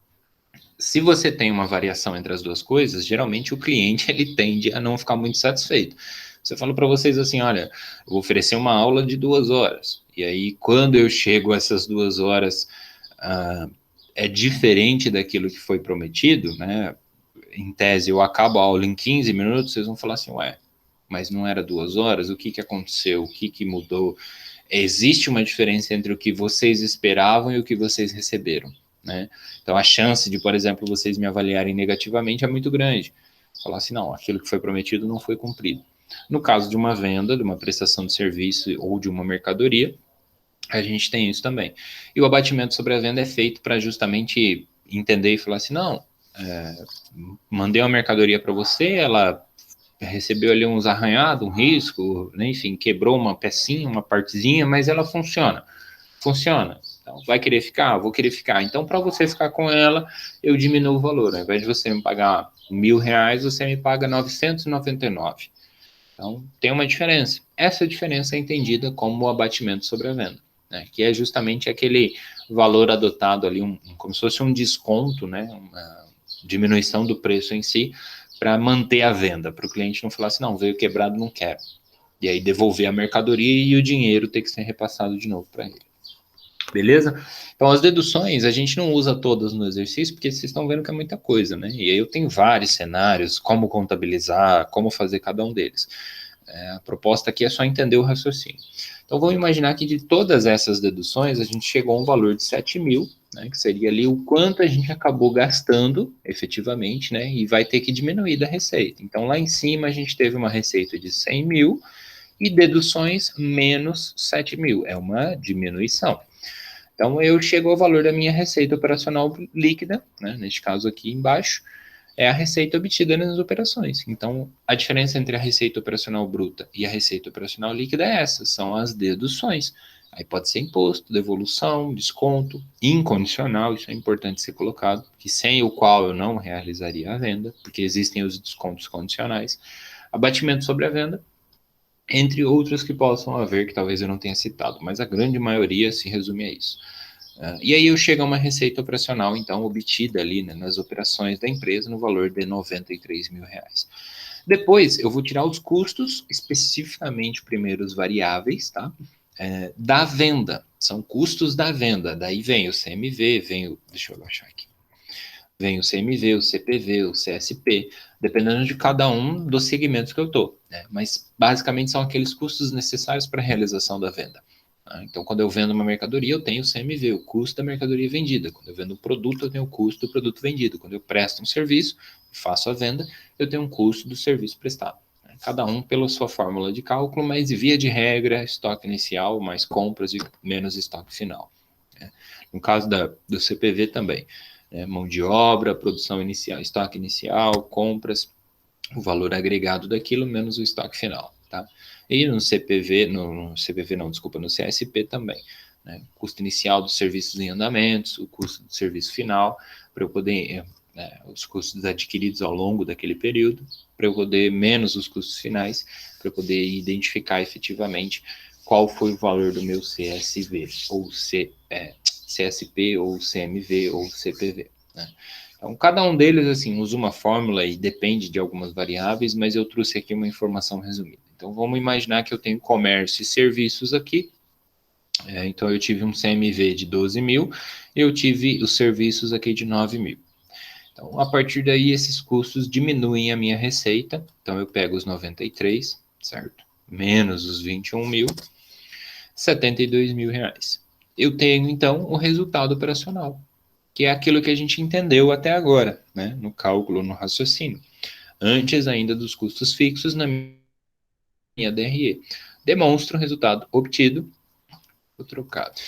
Se você tem uma variação entre as duas coisas, geralmente o cliente ele tende a não ficar muito satisfeito. Você fala para vocês assim, olha, eu vou oferecer uma aula de 2 horas, e aí quando eu chego a essas 2 horas, é diferente daquilo que foi prometido, né? Em tese, eu acabo a aula em 15 minutos, vocês vão falar assim, ué, mas não era 2 horas? O que aconteceu? O que mudou? Existe uma diferença entre o que vocês esperavam e o que vocês receberam. Né? Então, a chance de, por exemplo, vocês me avaliarem negativamente é muito grande. Falar assim, não, aquilo que foi prometido não foi cumprido. No caso de uma venda, de uma prestação de serviço ou de uma mercadoria, a gente tem isso também. E o abatimento sobre a venda é feito para justamente entender e falar assim, não, mandei uma mercadoria para você, ela recebeu ali uns arranhados, um risco, né? Enfim, quebrou uma pecinha, uma partezinha, mas ela funciona. Funciona. Então, vai querer ficar? Vou querer ficar. Então, para você ficar com ela, eu diminuo o valor. Ao invés de você me pagar R$ 1.000, você me paga 999. Então, tem uma diferença. Essa diferença é entendida como o abatimento sobre a venda, né? Que é justamente aquele valor adotado ali, como se fosse um desconto, né? Uma diminuição do preço em si, para manter a venda, para o cliente não falar assim, não, veio quebrado, não quero. E aí devolver a mercadoria e o dinheiro ter que ser repassado de novo para ele. Beleza? Então, as deduções, a gente não usa todas no exercício, porque vocês estão vendo que é muita coisa, né? E aí eu tenho vários cenários, como contabilizar, como fazer cada um deles. A proposta aqui é só entender o raciocínio. Então, vamos imaginar que de todas essas deduções, a gente chegou a um valor de 7 mil, né, que seria ali o quanto a gente acabou gastando, efetivamente, né, e vai ter que diminuir da receita. Então, lá em cima, a gente teve uma receita de 100 mil e deduções menos 7 mil. É uma diminuição. Então, eu chego ao valor da minha receita operacional líquida, né, neste caso aqui embaixo, é a receita obtida nas operações. Então, a diferença entre a receita operacional bruta e a receita operacional líquida é essa, são as deduções. Aí pode ser imposto, devolução, desconto, incondicional, isso é importante ser colocado, que sem o qual eu não realizaria a venda, porque existem os descontos condicionais, abatimento sobre a venda, entre outros que possam haver, que talvez eu não tenha citado, mas a grande maioria se resume a isso. E aí eu chego a uma receita operacional, então, obtida ali, né, nas operações da empresa no valor de R$93 mil. Depois, eu vou tirar os custos, especificamente primeiro os variáveis, tá? Da venda, são custos da venda, daí vem o CMV, deixa eu baixar aqui, vem o CMV, o CPV, o CSP, dependendo de cada um dos segmentos que eu estou, né? Mas basicamente são aqueles custos necessários para a realização da venda. Então, quando eu vendo uma mercadoria, eu tenho o CMV, o custo da mercadoria vendida. Quando eu vendo um produto, eu tenho o custo do produto vendido. Quando eu presto um serviço, faço a venda, eu tenho um custo do serviço prestado. Cada um pela sua fórmula de cálculo, mas via de regra, estoque inicial, mais compras e menos estoque final. No caso do CPV também, mão de obra, produção inicial, estoque inicial, compras, o valor agregado daquilo menos o estoque final, tá? E no CPV, no CPV não, desculpa, no CSP também, né? Custo inicial dos serviços em andamentos, o custo do serviço final, para eu poder, os custos adquiridos ao longo daquele período, para eu poder, menos os custos finais, para eu poder identificar efetivamente qual foi o valor do meu CSV, ou CSP, ou CMV, ou CPV, né? Então, cada um deles, assim, usa uma fórmula e depende de algumas variáveis, mas eu trouxe aqui uma informação resumida. Então, vamos imaginar que eu tenho comércio e serviços aqui. Então, eu tive um CMV de 12 mil e eu tive os serviços aqui de 9 mil. Então, a partir daí, esses custos diminuem a minha receita. Então, eu pego os 93, certo? Menos os 21 mil, 72 mil reais. Eu tenho, então, o resultado operacional, que é aquilo que a gente entendeu até agora, né, no cálculo, no raciocínio, antes ainda dos custos fixos na minha DRE. Demonstra o resultado obtido, o trocado.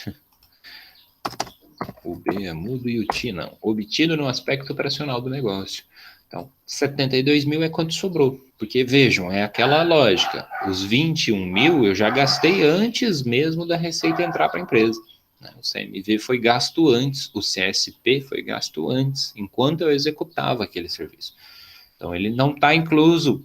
O B é mudo e o T não. Obtido no aspecto operacional do negócio. Então, 72 mil é quanto sobrou. Porque, vejam, é aquela lógica. Os 21 mil eu já gastei antes mesmo da receita entrar para a empresa. O CMV foi gasto antes, o CSP foi gasto antes, enquanto eu executava aquele serviço. Então, ele não está incluso.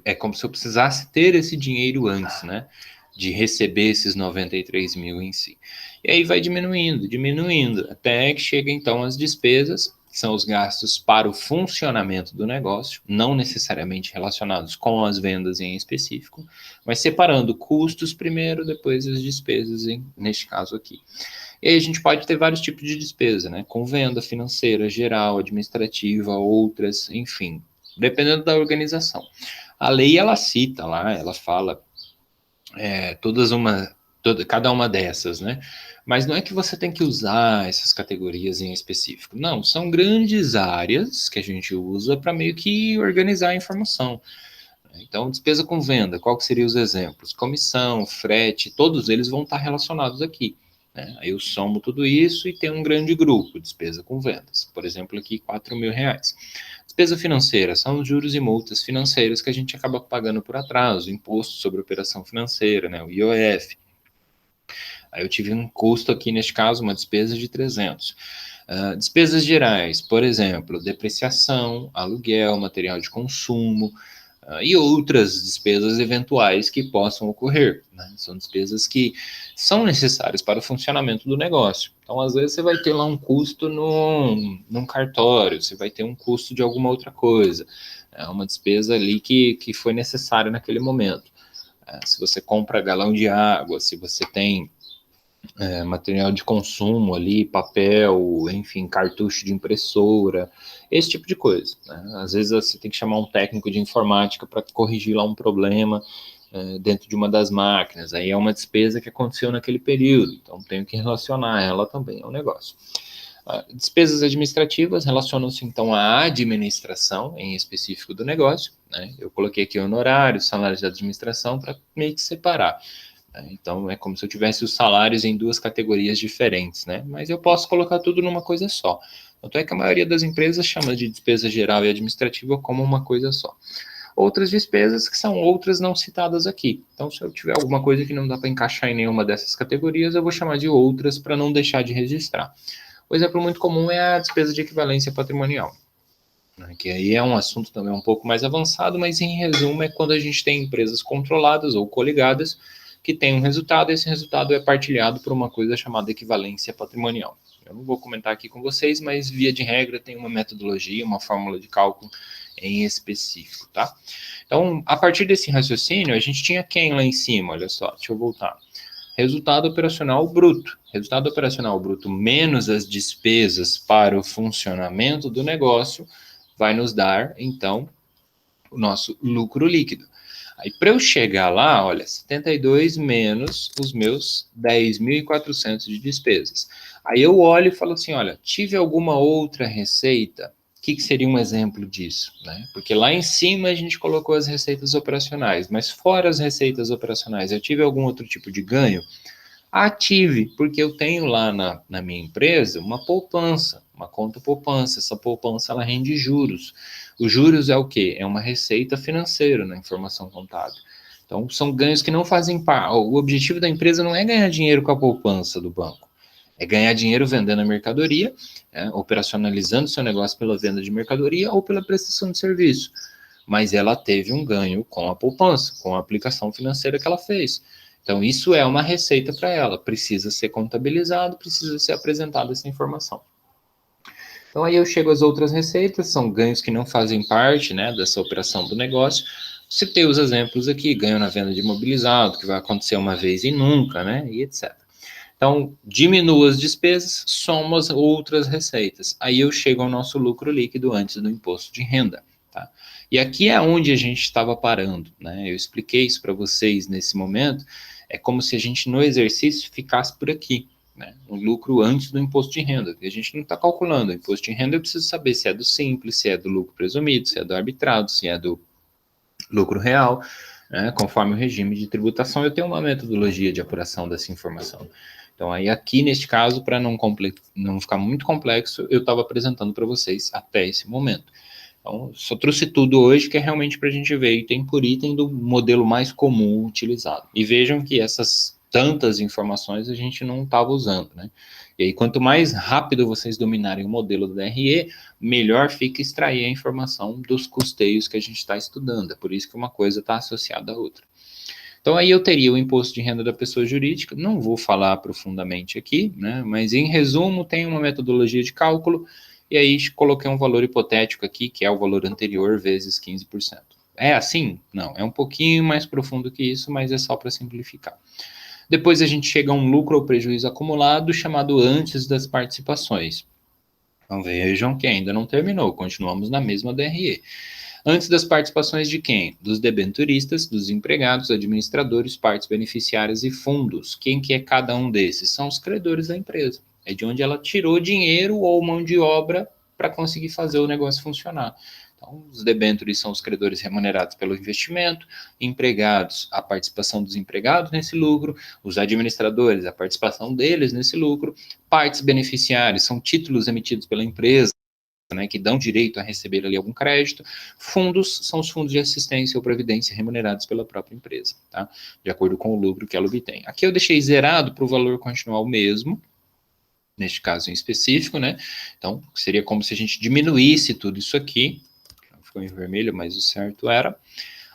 É como se eu precisasse ter esse dinheiro antes, né? De receber esses 93 mil em si. E aí vai diminuindo, até que chega então as despesas, que são os gastos para o funcionamento do negócio, não necessariamente relacionados com as vendas em específico, mas separando custos primeiro, depois as despesas, neste caso aqui. E aí a gente pode ter vários tipos de despesa, né? Com venda financeira, geral, administrativa, outras, enfim, dependendo da organização. A lei, ela cita lá, ela fala cada uma dessas, né? Mas não é que você tem que usar essas categorias em específico. Não, são grandes áreas que a gente usa para meio que organizar a informação. Então, despesa com venda, qual que seriam os exemplos? Comissão, frete, todos eles vão estar relacionados aqui, né? Aí eu somo tudo isso e tem um grande grupo, despesa com vendas. Por exemplo, aqui, 4 mil reais. Despesa financeira são os juros e multas financeiras que a gente acaba pagando por atraso, imposto sobre operação financeira, né, o IOF. Aí eu tive um custo aqui, neste caso, uma despesa de 300. Despesas gerais, por exemplo, depreciação, aluguel, material de consumo, e outras despesas eventuais que possam ocorrer, né? São despesas que são necessárias para o funcionamento do negócio. Então, às vezes, você vai ter lá um custo num cartório, você vai ter um custo de alguma outra coisa, uma despesa ali que foi necessária naquele momento. Se você compra galão de água, se você tem material de consumo ali, papel, enfim, cartucho de impressora, esse tipo de coisa, né? Às vezes você tem que chamar um técnico de informática para corrigir lá um problema dentro de uma das máquinas, aí é uma despesa que aconteceu naquele período, então tenho que relacionar ela também ao negócio. Despesas administrativas relacionam-se então à administração em específico do negócio, né? Eu coloquei aqui honorários, salários de administração para meio que separar. Então, é como se eu tivesse os salários em duas categorias diferentes, né? Mas eu posso colocar tudo numa coisa só. Tanto é que a maioria das empresas chama de despesa geral e administrativa como uma coisa só. Outras despesas que são outras não citadas aqui. Então, se eu tiver alguma coisa que não dá para encaixar em nenhuma dessas categorias, eu vou chamar de outras para não deixar de registrar. O exemplo muito comum é a despesa de equivalência patrimonial, né, que aí é um assunto também um pouco mais avançado, mas em resumo é quando a gente tem empresas controladas ou coligadas que têm um resultado, e esse resultado é partilhado por uma coisa chamada equivalência patrimonial. Eu não vou comentar aqui com vocês, mas via de regra tem uma metodologia, uma fórmula de cálculo em específico, tá? Então, a partir desse raciocínio, a gente tinha quem lá em cima? Olha só, deixa eu voltar. Resultado operacional bruto. Resultado operacional bruto menos as despesas para o funcionamento do negócio vai nos dar, então, o nosso lucro líquido. Aí, para eu chegar lá, olha, 72 menos os meus 10.400 de despesas. Aí eu olho e falo assim, olha, tive alguma outra receita? O que seria um exemplo disso? Né? Porque lá em cima a gente colocou as receitas operacionais, mas fora as receitas operacionais, eu tive algum outro tipo de ganho? Ative, porque eu tenho lá na minha empresa uma poupança, uma conta poupança. Essa poupança ela rende juros. Os juros é o quê? É uma receita financeira na informação contábil. Então, são ganhos que não fazem parte. O objetivo da empresa não é ganhar dinheiro com a poupança do banco, é ganhar dinheiro vendendo a mercadoria, operacionalizando seu negócio pela venda de mercadoria ou pela prestação de serviço. Mas ela teve um ganho com a poupança, com a aplicação financeira que ela fez. Então, isso é uma receita para ela, precisa ser contabilizado, precisa ser apresentada essa informação. Então, aí eu chego às outras receitas, são ganhos que não fazem parte, né, dessa operação do negócio. Citei os exemplos aqui, ganho na venda de imobilizado, que vai acontecer uma vez e nunca, né, e etc. Então, diminuo as despesas, somo as outras receitas. Aí eu chego ao nosso lucro líquido antes do imposto de renda. Tá? E aqui é onde a gente estava parando. Né? Eu expliquei isso para vocês nesse momento. É como se a gente, no exercício, ficasse por aqui. Né? O lucro antes do imposto de renda. A gente não está calculando. O imposto de renda eu preciso saber se é do simples, se é do lucro presumido, se é do arbitrado, se é do lucro real. Né? Conforme o regime de tributação, eu tenho uma metodologia de apuração dessa informação. Então, aí aqui, neste caso, para não ficar muito complexo, eu estava apresentando para vocês até esse momento. Então, só trouxe tudo hoje, que é realmente para a gente ver item por item do modelo mais comum utilizado. E vejam que essas tantas informações a gente não estava usando, né? E aí, quanto mais rápido vocês dominarem o modelo do DRE, melhor fica extrair a informação dos custeios que a gente está estudando. É por isso que uma coisa está associada à outra. Então, aí eu teria o imposto de renda da pessoa jurídica, não vou falar profundamente aqui, né? Mas em resumo, tem uma metodologia de cálculo, e aí coloquei um valor hipotético aqui, que é o valor anterior vezes 15%. É assim? Não, é um pouquinho mais profundo que isso, mas é só para simplificar. Depois a gente chega a um lucro ou prejuízo acumulado, chamado antes das participações. Então vejam que ainda não terminou, continuamos na mesma DRE. Antes das participações de quem? Dos debenturistas, dos empregados, administradores, partes beneficiárias e fundos. Quem que é cada um desses? São os credores da empresa. É de onde ela tirou dinheiro ou mão de obra para conseguir fazer o negócio funcionar. Então, os debentures são os credores remunerados pelo investimento, empregados, a participação dos empregados nesse lucro, os administradores, a participação deles nesse lucro, partes beneficiárias são títulos emitidos pela empresa, né, que dão direito a receber ali algum crédito. Fundos são os fundos de assistência ou previdência remunerados pela própria empresa, tá? De acordo com o lucro que ela obtém. Aqui eu deixei zerado para o valor continuar o mesmo, neste caso em específico, né? Então, seria como se a gente diminuísse tudo isso aqui, ficou em vermelho, mas o certo era,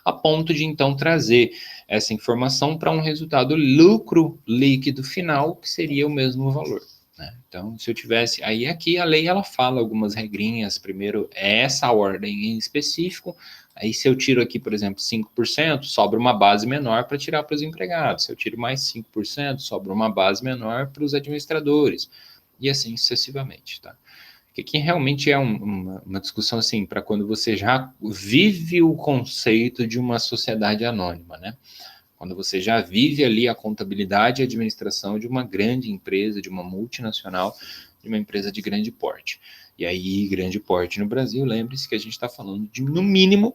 a ponto de então trazer essa informação para um resultado lucro líquido final, que seria o mesmo valor. Né? Então, se eu tivesse, aí aqui a lei ela fala algumas regrinhas, primeiro é essa ordem em específico, aí se eu tiro aqui, por exemplo, 5%, sobra uma base menor para tirar para os empregados, se eu tiro mais 5%, sobra uma base menor para os administradores, e assim sucessivamente, tá? Que aqui realmente é uma discussão assim, para quando você já vive o conceito de uma sociedade anônima, né? Quando você já vive ali a contabilidade e a administração de uma grande empresa, de uma multinacional, de uma empresa de grande porte. E aí, grande porte no Brasil, lembre-se que a gente está falando de, no mínimo,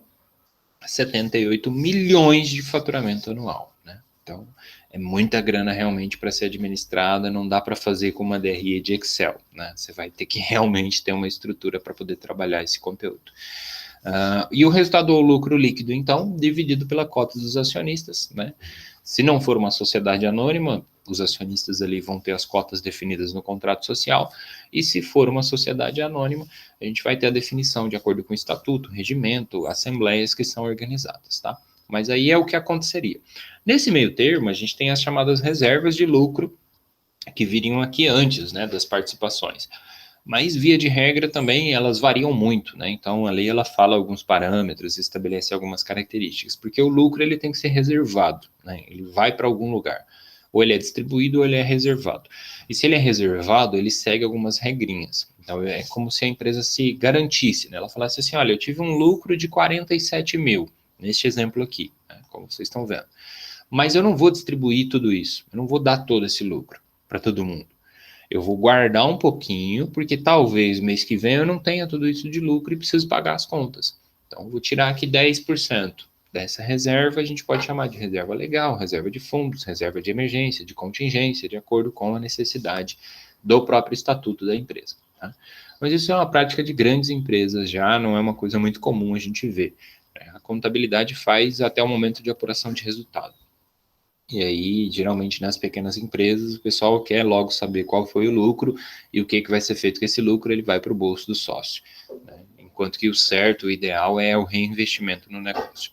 78 milhões de faturamento anual, né? Então, é muita grana realmente para ser administrada, não dá para fazer com uma DRE de Excel, né? Você vai ter que realmente ter uma estrutura para poder trabalhar esse conteúdo. E o resultado do lucro líquido, então, dividido pela cota dos acionistas, né? Se não for uma sociedade anônima, os acionistas ali vão ter as cotas definidas no contrato social, e se for uma sociedade anônima, a gente vai ter a definição de acordo com o estatuto, regimento, assembleias que são organizadas, tá? Mas aí é o que aconteceria. Nesse meio termo, a gente tem as chamadas reservas de lucro, que viriam aqui antes, né, das participações. Mas, via de regra, também elas variam muito, né? Então, a lei ela fala alguns parâmetros, estabelece algumas características, porque o lucro ele tem que ser reservado, né? Ele vai para algum lugar. Ou ele é distribuído ou ele é reservado. E se ele é reservado, ele segue algumas regrinhas. Então, é como se a empresa se garantisse, né? Ela falasse assim, olha, eu tive um lucro de 47 mil, neste exemplo aqui, né? Como vocês estão vendo. Mas eu não vou distribuir tudo isso, eu não vou dar todo esse lucro para todo mundo. Eu vou guardar um pouquinho, porque talvez mês que vem eu não tenha tudo isso de lucro e preciso pagar as contas. Então, vou tirar aqui 10% dessa reserva, a gente pode chamar de reserva legal, reserva de fundos, reserva de emergência, de contingência, de acordo com a necessidade do próprio estatuto da empresa. Tá? Mas isso é uma prática de grandes empresas já, não é uma coisa muito comum a gente ver. A contabilidade faz até o momento de apuração de resultado. E aí, geralmente, nas pequenas empresas, o pessoal quer logo saber qual foi o lucro e o que vai ser feito com esse lucro, ele vai para o bolso do sócio. Né? Enquanto que o certo, o ideal é o reinvestimento no negócio.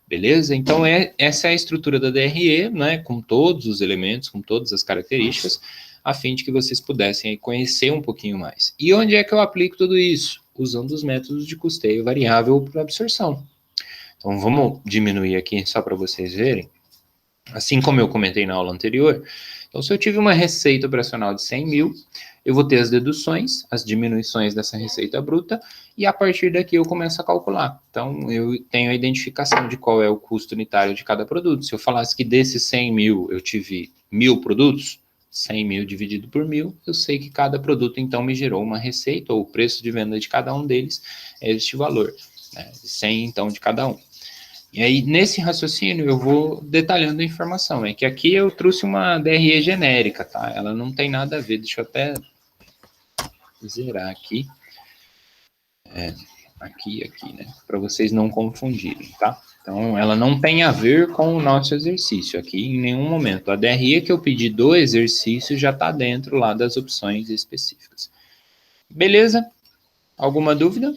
Beleza? Então, essa é a estrutura da DRE, né? Com todos os elementos, com todas as características, a fim de que vocês pudessem aí conhecer um pouquinho mais. E onde é que eu aplico tudo isso? Usando os métodos de custeio variável para absorção. Então, vamos diminuir aqui só para vocês verem. Assim como eu comentei na aula anterior, então se eu tive uma receita operacional de 100 mil, eu vou ter as deduções, as diminuições dessa receita bruta, e a partir daqui eu começo a calcular. Então eu tenho a identificação de qual é o custo unitário de cada produto. Se eu falasse que desses 100 mil eu tive 1.000 produtos, 100 mil dividido por 1.000, eu sei que cada produto então me gerou uma receita, ou o preço de venda de cada um deles é este valor, né? 100 então de cada um. E aí, nesse raciocínio, eu vou detalhando a informação. É que aqui eu trouxe uma DRE genérica, tá? Ela não tem nada a ver. Deixa eu até zerar aqui. Aqui, né? Para vocês não confundirem, tá? Então, ela não tem a ver com o nosso exercício aqui em nenhum momento. A DRE que eu pedi do exercício já está dentro lá das opções específicas. Beleza? Alguma dúvida?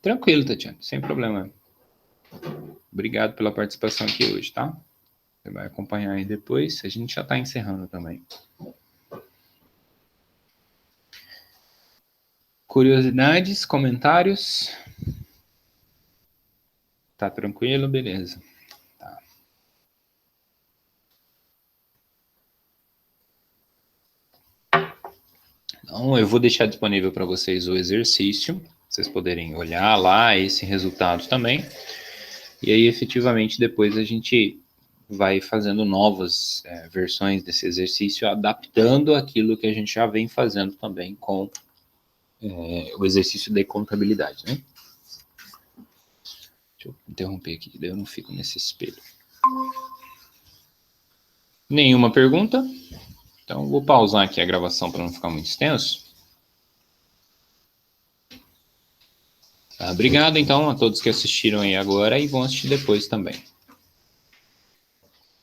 Tranquilo, Tatiana, sem problema. Obrigado pela participação aqui hoje, tá? Você vai acompanhar aí depois, a gente já está encerrando também. Curiosidades, comentários? Tá tranquilo? Beleza. Tá. Então, eu vou deixar disponível para vocês o exercício, vocês poderem olhar lá esse resultado também. E aí, efetivamente, depois a gente vai fazendo novas versões desse exercício, adaptando aquilo que a gente já vem fazendo também com o exercício de contabilidade, né? Deixa eu interromper aqui, daí eu não fico nesse espelho. Nenhuma pergunta? Então, vou pausar aqui a gravação para não ficar muito extenso. Obrigado, então, a todos que assistiram aí agora e vão assistir depois também.